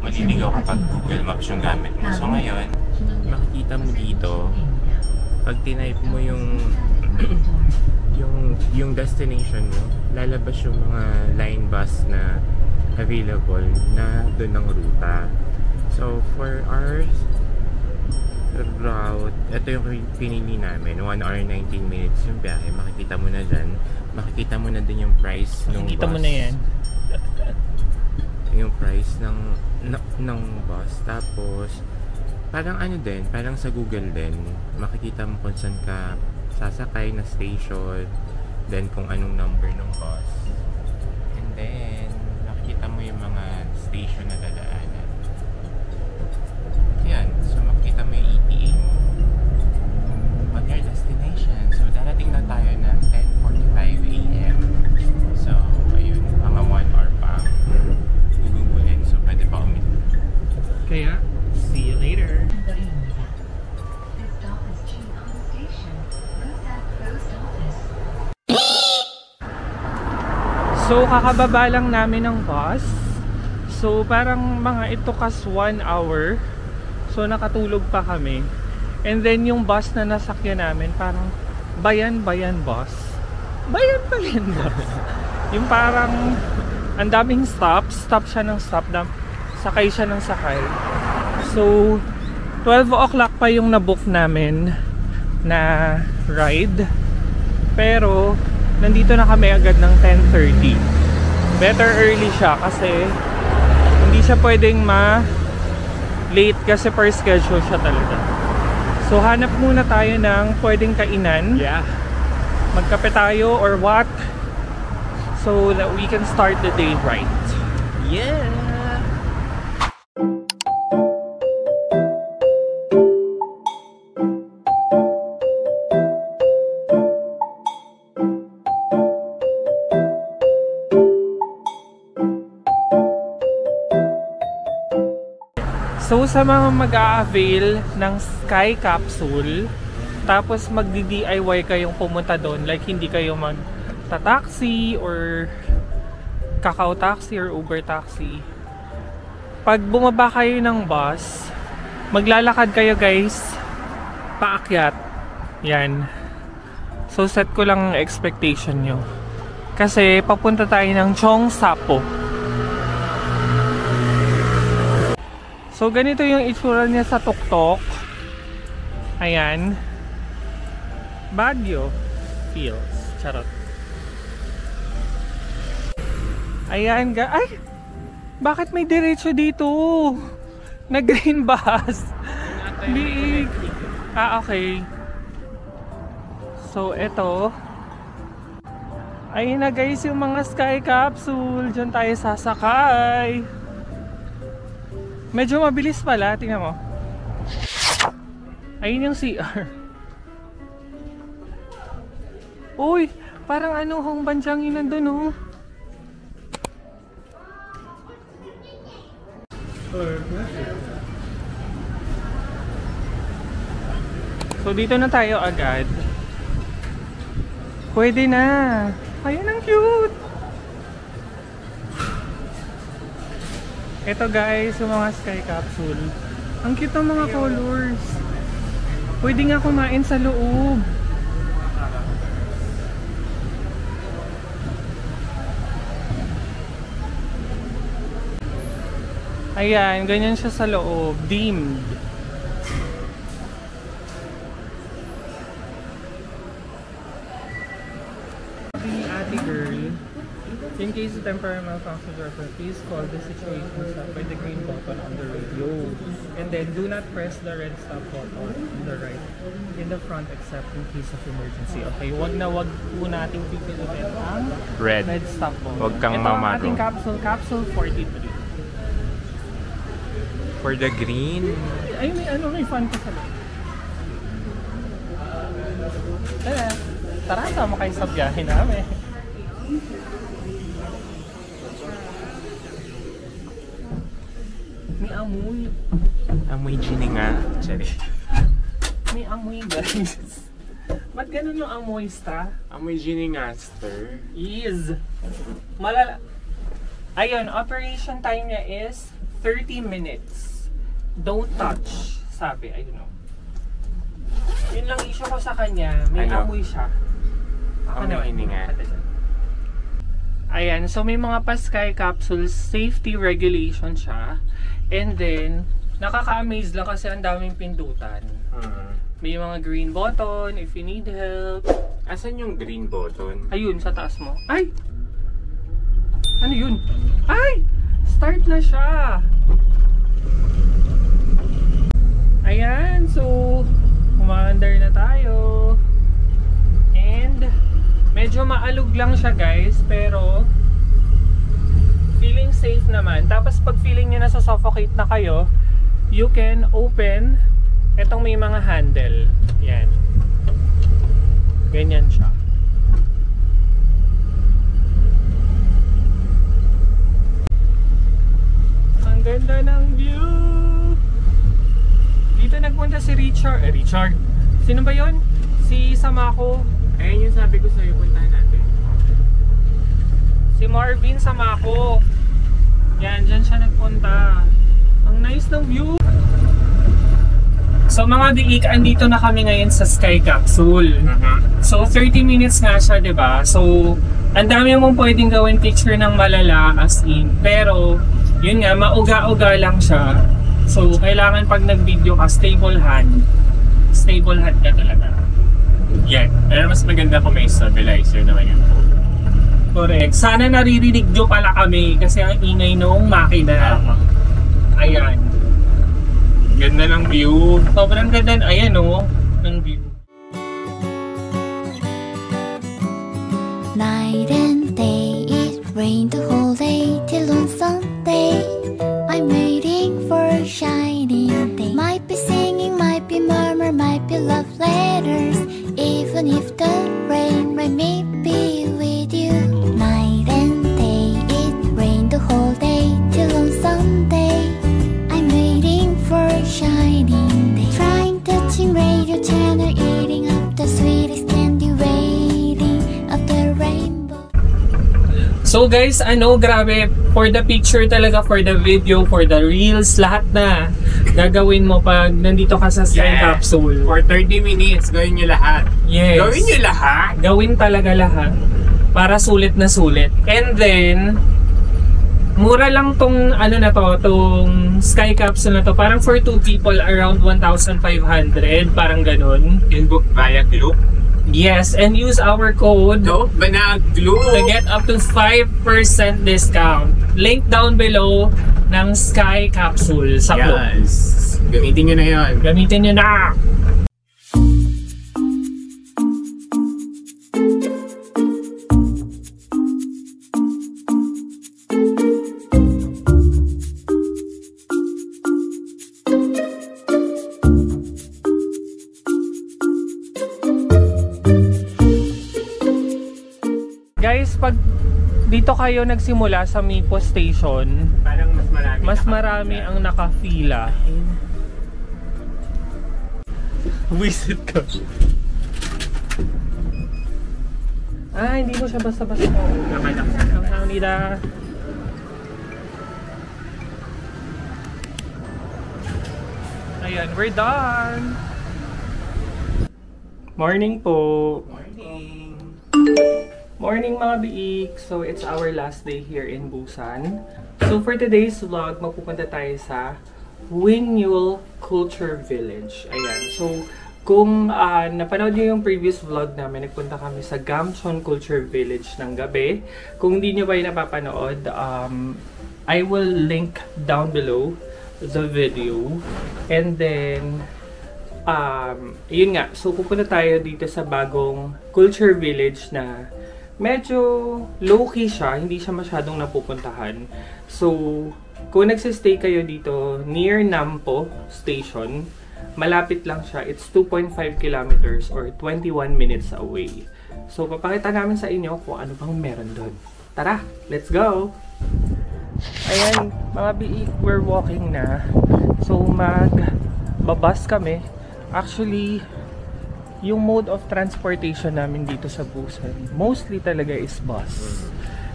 Maliligaw kapag Google Maps yung gamit mo. So ngayon, makikita mo dito, pag tinype mo yung destination mo, lalabas yung mga line bus na available na doon ng ruta. So for our route, ito yung pinili namin, 1 hour 19 minutes yung biyahe. Makikita mo na dyan. Makikita mo na din yung price ng bus. Makikita mo na yan. Yung price ng bus. Tapos parang ano din, parang sa Google din, makikita mo kung saan ka sasakay na station, then kung anong number ng bus, and then makikita mo yung mga station na dadaanan. Yan, so makikita mo yung ETA mo on your destination. So darating na tayo ng 10:45 AM. So ayun, mga 1 hour pa gugugulin, so pwede pa umit. Kaya see you later. So kakababa lang namin ng bus. So parang mga ito kas 1 hour. So nakatulog pa kami. And then yung bus na nasakyan namin parang bayan-bayan bus. Bayan-bayan bus. Yung parang ang daming stop siya ng stop, sakay siya ng sakay. So 12 o'clock pa yung nabook namin na ride. Pero nandito na kami agad ng 10:30. Better early siya kasi hindi siya pwedeng late kasi per schedule siya talaga. So hanap muna tayo ng pwedeng kainan. Yeah. Magkape tayo or what? So that we can start the day right. Yeah. So sa mga mag-a-avail ng Sky Capsule, Tapos magdi-DIY kayong pumunta doon. Like hindi kayo mag-taxi or Kakao Taxi or Uber Taxi. Pag bumaba kayo ng bus, maglalakad kayo guys, paakyat. Yan. So set ko lang ang expectation nyo. Kasi papunta tayo ng Cheongsapo. So ganito yung itsura niya sa tuktok. Ayan. Baguio feels. Charot. Ayan, ay! Bakit may diretso dito? Na green bus. Liig. Okay. So, eto. Ayun na guys, yung mga sky capsule. Diyan tayo sasakay. Medyo mabilis pala. Tingnan mo. Ayun yung CR. Uy! Parang ano hong bansyang yun nandun, oh. So dito na tayo agad. Pwede na. Ayun, ang cute. Ito guys, yung mga sky capsule. Ang cute ng mga colors. Pwede nga kumain sa loob. Ayan, ganyan siya sa loob. Dimmed. Ate girl, in case the temporary malfunctions occur, please call the situation stop by the green button on the radio. And then, do not press the red stop button on the right in the front except in case of emergency. Okay, wag po nating pipilitin ang red stop button. Wag kang mamago. Ito ang ating capsule 43. For the green. Ay, may fun pa sa loob. Tara, sama kayo sa biyahe namin. May amoy. Amoy gininga. Sorry. May amoy guys. Ba't ganun yung amoy sta? Amoy giningaster. Is. Ayun, operation time niya is 30 minutes. Don't touch. Sabi, I don't know. Yun lang issue ko sa kanya. May amoy siya. Amoy hininga. Ayan, so may mga pa-sky capsules, safety regulation siya. And then, nakaka-amaze lang kasi ang daming pindutan. May mga green button if you need help. Asan yung green button? Ayun, sa taas mo. Ay! Ano yun? Ay! Start na siya! Ayan, so umaandar na tayo. And medyo maalog lang siya guys, pero feeling safe naman. Tapos pag feeling nyo na suffocate na kayo, you can open etong may mga handle. Yan. Ganyan siya. Ang ganda ng view! Dito nagpunta si Richard. Richard? Sino ba yun? Si Samako. Ayun yung sabi ko sa'yo, puntahan natin. Si Marvin Samako. Yan, dyan siya nagpunta. Ang nice ng view. So mga biik, andito na kami ngayon sa Sky Capsule. So 30 minutes nga siya, diba? So, ang dami mong pwedeng gawin picture ng malala as in. Pero, yun nga, mauga-uga lang siya. So, kailangan pag nag-video ka, stable hand. Stable hand ka talaga. Yan. Pero mas maganda kung may stabilizer naman yung phone. Correct. Sana naririnig nyo pala kami kasi ang ingay noong makina. Ayan. Ganda ng view. Sobrang ganda. Ayan o. Ng view. Night and day, it rained the whole day till on Sunday. I'm waiting for a shining day. Might be singing, might be murmur, might be love letters. Even if the rain may be with you. Night and day, it rained the whole day till on Sunday. I'm waiting for a shining day. Trying touching radio channel, eating So guys, grabe, for the picture talaga, for the video, for the reels, lahat na gagawin mo pag nandito ka sa Sky Capsule. For 30 minutes, gawin nyo lahat. Yes. Gawin nyo lahat? Gawin talaga lahat. Para sulit na sulit. And then, mura lang tong tong Sky Capsule na to. Parang for 2 people, around 1,500. Parang ganun. In book via Globe? Yes, and use our code to get up to 5% discount. Link down below ng Sky Capsule sa Globe. Yes. Gamitin nyo na yun. Gamitin nyo na! Guys, pag dito kayo nagsimula sa Mipo Station, parang mas marami ang nakafila. Visit ka. Hindi mo siya basta-basta. Kamsahamnida. Ayan, we're done. Morning po. Morning mga biik! So, it's our last day here in Busan. So, for today's vlog, magpupunta tayo sa Huinyul Culture Village. Ayan. So, kung napanood nyo yung previous vlog namin, nagpunta kami sa Gamcheon Culture Village ng gabi. Kung hindi nyo pa yung napapanood, I will link down below the video. And then, yun nga. So, pupunta tayo dito sa bagong Culture Village na medyo low-key siya, hindi siya masyadong napupuntahan. So, kung nagsistay kayo dito near Nampo Station, malapit lang siya. It's 2.5 kilometers or 21 minutes away. So, papakita namin sa inyo kung ano bang meron doon. Tara, let's go! Ayan, mga biik, we're walking na. So, magbabas kami. Actually, yung mode of transportation namin dito sa Busan, mostly talaga is bus.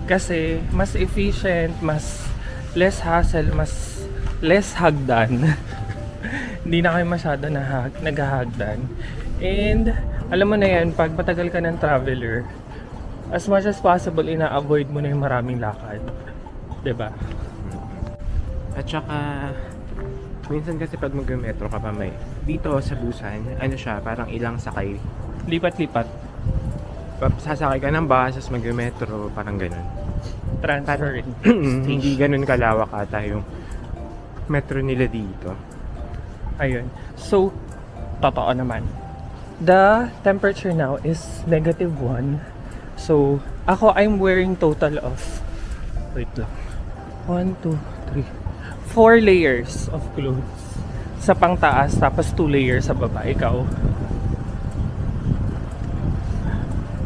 Kasi mas efficient, mas less hassle, mas less hagdan. Hindi na kayo masyado naghahagdan. And alam mo na yan, pag matagal ka ng traveler, as much as possible, ina-avoid mo na yung maraming lakad. Diba? At saka, minsan kasi pag mag-metro ka pa dito sa Busan, siya, parang ilang sakay. Lipat-lipat. Sasakay ka ng bus, tapos mag-metro, parang ganun. Transfer. Hindi ganun kalawak ata yung metro nila dito. Ayun. So, totoo naman. The temperature now is -1. So, ako, I'm wearing total of, wait lang, 1, 2, 3, 4 layers of clothes sa pangtaas, tapos 2 layers sa baba. Ikaw?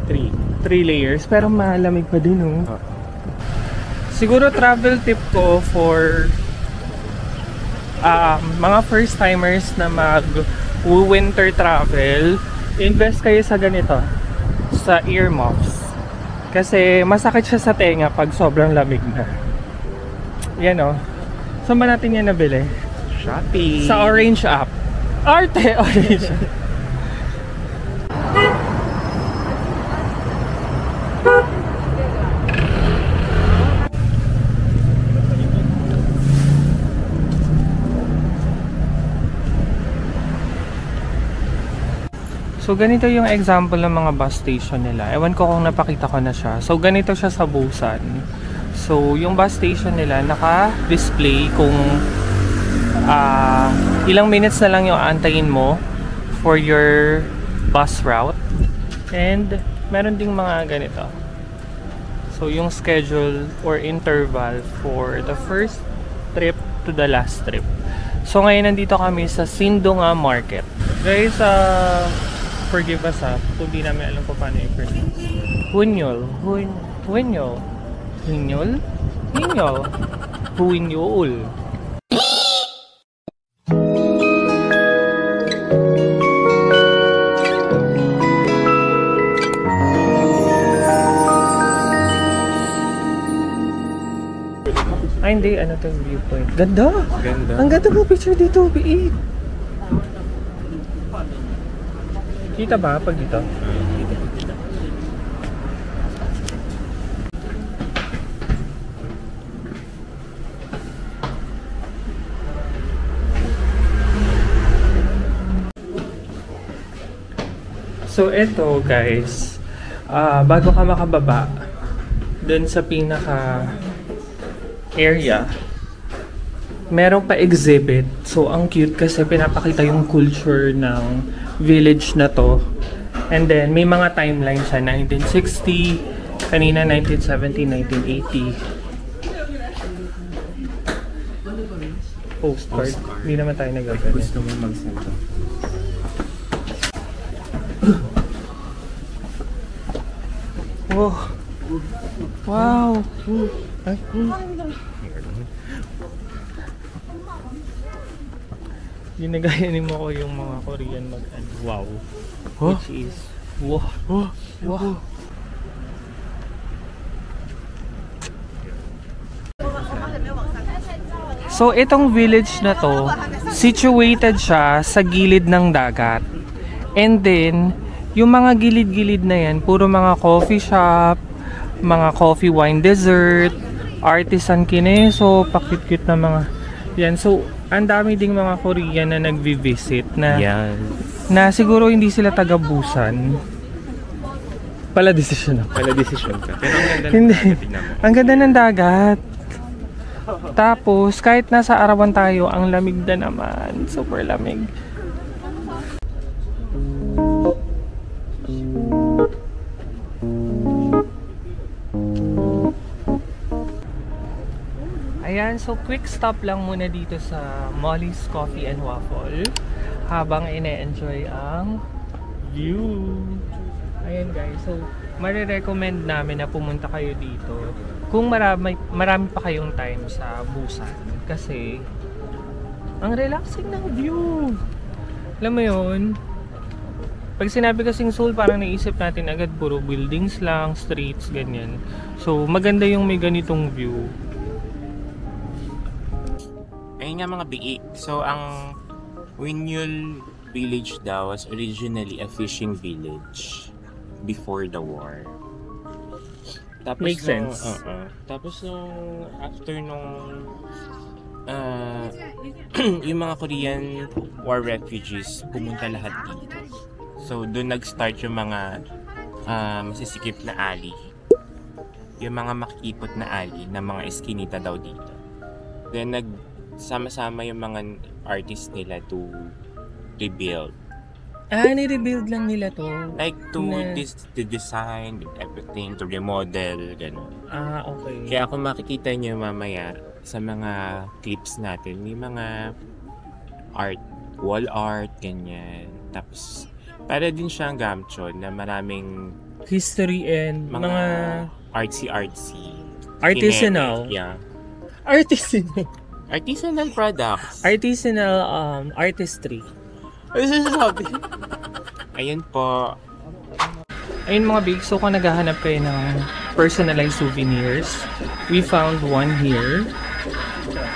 3 layers, pero malamig pa din, oh. Siguro travel tip ko for mga first timers na mag-winter travel, invest kayo sa ganito, sa earmuffs. Kasi masakit siya sa tenga pag sobrang lamig na. Yan, oh. Saan ba natin yan nabili? Shopee. Sa Orange app. Arte! Orange. So, ganito yung example ng mga bus station nila. Ewan ko kung napakita ko na siya. So, ganito siya sa Busan. So, yung bus station nila, naka-display kung ilang minutes na lang yung aantayin mo for your bus route. And, meron ding mga ganito. So, yung schedule or interval for the first trip to the last trip. So, ngayon nandito kami sa Sindonga Market. Guys, forgive us kung di namin alam kung paano i-pronounce. Huinyul. Huinyul. Huinyul? Huinyul. Huinyul. Ay, hindi. Ano to yung viewpoint? Ganda! Ganda. Ang ganda mo picture dito, B8. Kita ba pag dito? So, eto guys, bago ka makababa dun sa pinaka area, meron pa exhibit. So, ang cute kasi pinapakita yung culture ng village na to. And then, may mga timeline siya, 1960, kanina 1970, 1980. Postcard. Hindi naman tayo nagagawin. Gusto mo mag-send. Oh. Wow. Ay. Ginagayanin mo ko yung mga Korean wow. Which is wow. Wow. So itong village na to, situated siya sa gilid ng dagat. And then yung mga gilid-gilid na yan, puro mga coffee shop, mga coffee, wine, dessert, artisan kineso, pakit-cute na mga yan. So, ang dami ding mga Korean na nagvi-visit na, na siguro hindi sila taga-Busan. Pala-desisyon ako. Pala-desisyon ka. Pero ang ganda hindi. ng Ang ganda ng dagat. Tapos, kahit nasa arawan tayo, ang lamig na naman. Super lamig. Ayan, so quick stop lang muna dito sa Molly's Coffee and Waffle habang ine-enjoy ang view. Ayan guys, so marirecommend namin na pumunta kayo dito kung marami pa kayong time sa Busan kasi ang relaxing ng view. Alam mo yun? Pag sinabi kasing Seoul, parang naisip natin agad puro buildings lang, streets, ganyan. So maganda yung may ganitong view. Ayun nga mga BE. So, ang Winyul village daw was originally a fishing village before the war. Tapos Makes sense. Tapos nung after nung yung mga Korean war refugees pumunta lahat dito. So, doon nag-start yung mga masisikip na alley. Yung mga makikipot na alley na mga eskinita daw dito. Then, sama-sama yung mga artists nila to rebuild. Ni-rebuild lang nila to? Like to design everything, to remodel, gano'n. Okay. Kaya kung makikita nyo mamaya sa mga clips natin, may mga art, wall art, ganyan. Tapos, para din siyang gamchon na maraming history and mga artsy-artsy. Artisanal. Yeah. Artisanal products. Artisanal artistry. Ayun po. Ayun mga big, so kung naghahanap kayo ng personalized souvenirs, we found one here.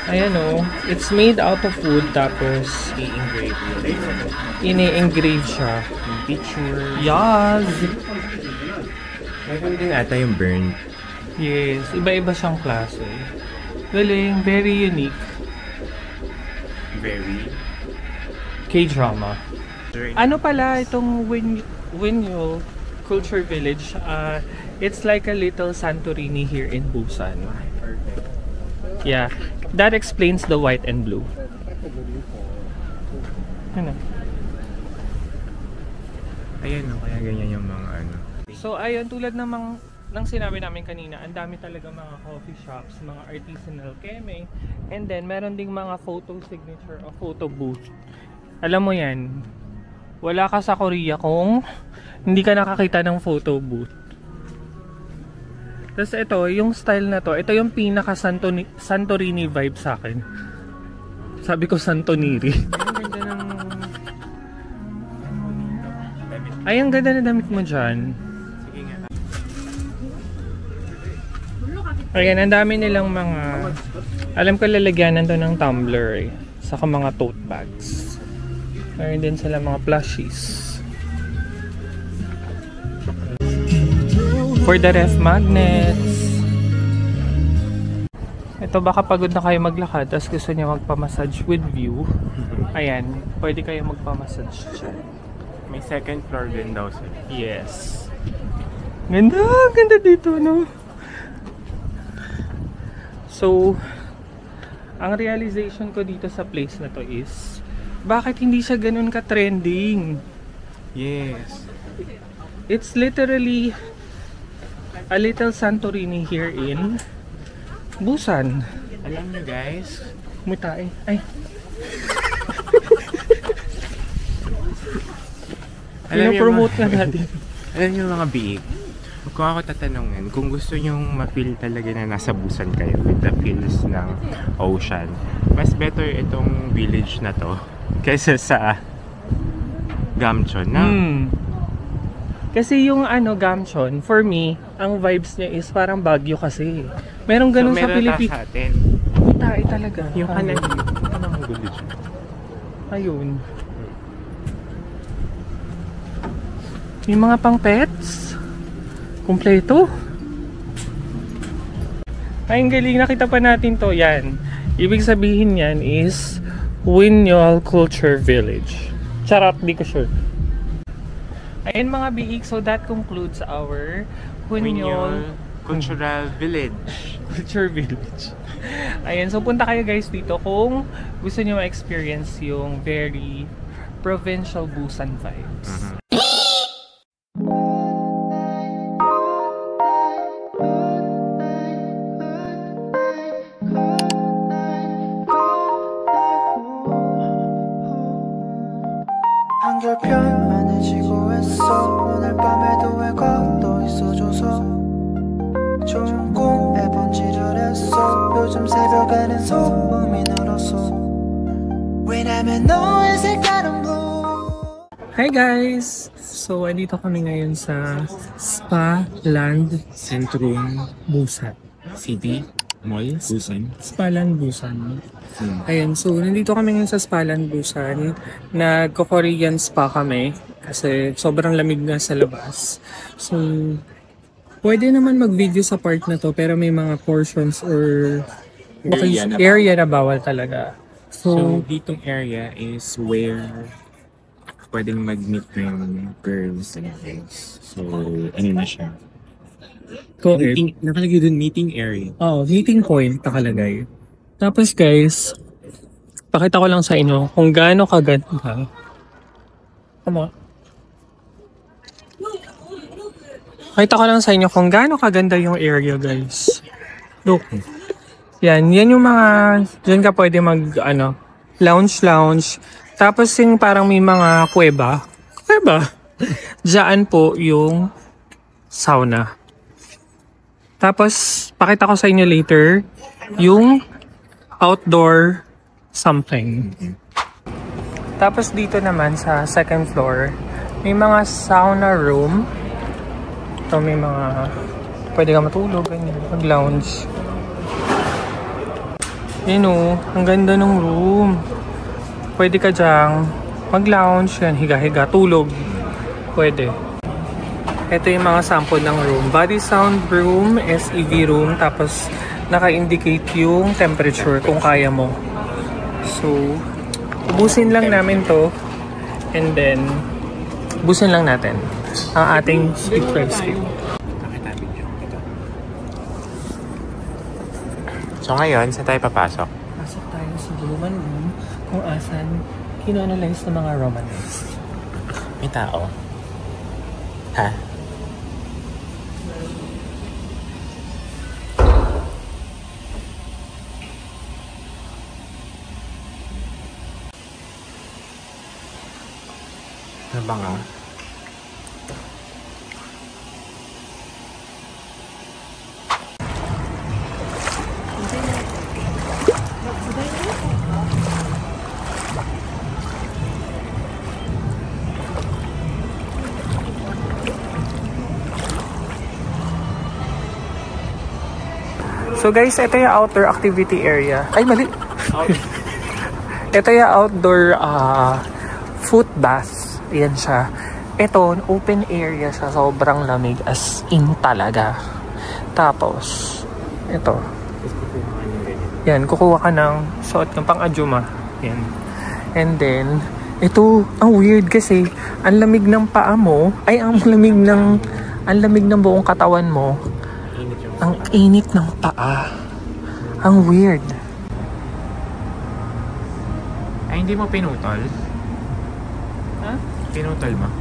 Ayan o, it's made out of wood tapos ini-engrave siya. Picture. Yes! Mayroon din ata yung burnt. Yes, iba-iba siyang klase. Galing, very unique. Very K-drama. Ano pala itong Winyul Culture Village? It's like a little Santorini here in Busan. perfect. Yeah, that explains the white and blue. Ano? Ayan no, kaya ganyan yung mga ano. So ayun, tulad ng sinabi namin kanina, ang dami talaga mga coffee shops, mga artisanal keme, and then meron ding mga photo signature o photo booth. Alam mo yan, wala ka sa Korea kung hindi ka nakakita ng photo booth. Tapos ito, yung style na to, ito yung pinaka Santorini vibe sa akin. Sabi ko Santoniri. Ay, ang ganda na damit mo dyan. Sige nga. Ayan, ang dami nilang mga, alam ko lalagyanan to ng tumbler eh. Saka mga tote bags. Meron din sila mga plushies. For the ref magnets. Ito baka pagod na kayo maglakad tapos gusto niyo magpa-massage with view. Ayan, pwede kayo magpa-massage dyan. May second floor din daw sir. Yes. Ganda, ganda dito, no? So, ang realization ko dito sa place na to is, bakit hindi siya ganun ka-trending? Yes. It's literally a little Santorini here in Busan. Alam niyo guys, Mutae. Ay. Pinopromote nga natin. Alam niyo mga biig, kung ako tatanungin, kung gusto nyong ma-feel talaga na nasa Busan kayo with the feels ng ocean, mas better itong village na to kaysa sa Gamcheon na. Kasi yung Gamcheon, for me, ang vibes niya is parang Baguio kasi. Merong ganun sa Pilipinas. Sa atin. Tae talaga. Yung kanan ng village. Ayun. Yung mga pang pets. Kompleto. Ay, ang galing. Nakita pa natin to. Yan. Ibig sabihin yan is Winyol Culture Village. Charot, di ko sure. Ayun mga biik, so that concludes our Winyol Cultural Village. Culture Village. Ayun, so punta kayo guys dito kung gusto niyo ma-experience yung very provincial Busan vibes. 한결편만해 지고 했어 오늘 밤에도 왜 걷어 있어줘서 좋은 꿈에 번지르랬어 요즘 새벽에는 소음이 늘었어 왜냐면 너의 색깔은 blue. Hi guys! So, andito kami ngayon sa Spa Land Centrum Busan City Mall Busan. Spa Land Busan. Ayan, so nandito kami ngayon sa Spa Land Busan. Nagko-Korean spa kami kasi sobrang lamig nga sa labas. So, pwede naman mag-video sa part na to pero may mga portions or area na bawal talaga. So, ditong area is where pwedeng mag-meet ng girls and guys. So, ano na siya? Correct. Nakalagay dun meeting area. Oh, meeting point nakalagay. Tapos guys, pakita ko lang sa inyo kung gaano kaganda. Pakita ko lang sa inyo kung gaano kaganda yung area guys. Look. Yan yung mga, dyan ka pwede mag, lounge. Tapos yung parang may mga kuweba. Diyan po yung sauna. Tapos, pakita ko sa inyo later, yung outdoor something. Tapos dito naman sa second floor, may mga sauna room. Ito may mga, pwede ka matulog, ganyan, mag-lounge. Yun o, ang ganda ng room. Pwede ka dyang mag-lounge, yan, higa-higa, tulog. Pwede. Ito yung mga sample ng room. Body sound room, SEV room, tapos naka-indicate yung temperature kung kaya mo. So, ubusin lang namin to and then ubusin lang natin ang ating speed drive speed. So ngayon, saan tayo papasok? Pasok tayo sa Roman room kung asan kino-analyze ng mga Romanist. May tao? Ha? Ano ba nga? So guys, ito yung outdoor activity area. Ay, mali! Ito yung outdoor foot bath. Ayan siya. Ito, open area siya. Sobrang lamig. As in talaga. Tapos, ito. Yan, kukuha ka ng suot ng pang-adyuma. Yan. And then, ito, ang weird kasi, ang lamig ng paa mo, ay ang lamig ng buong katawan mo. Ang init ng paa. Ang weird. Ay, hindi mo pinutol? Ha? Pinutol mo?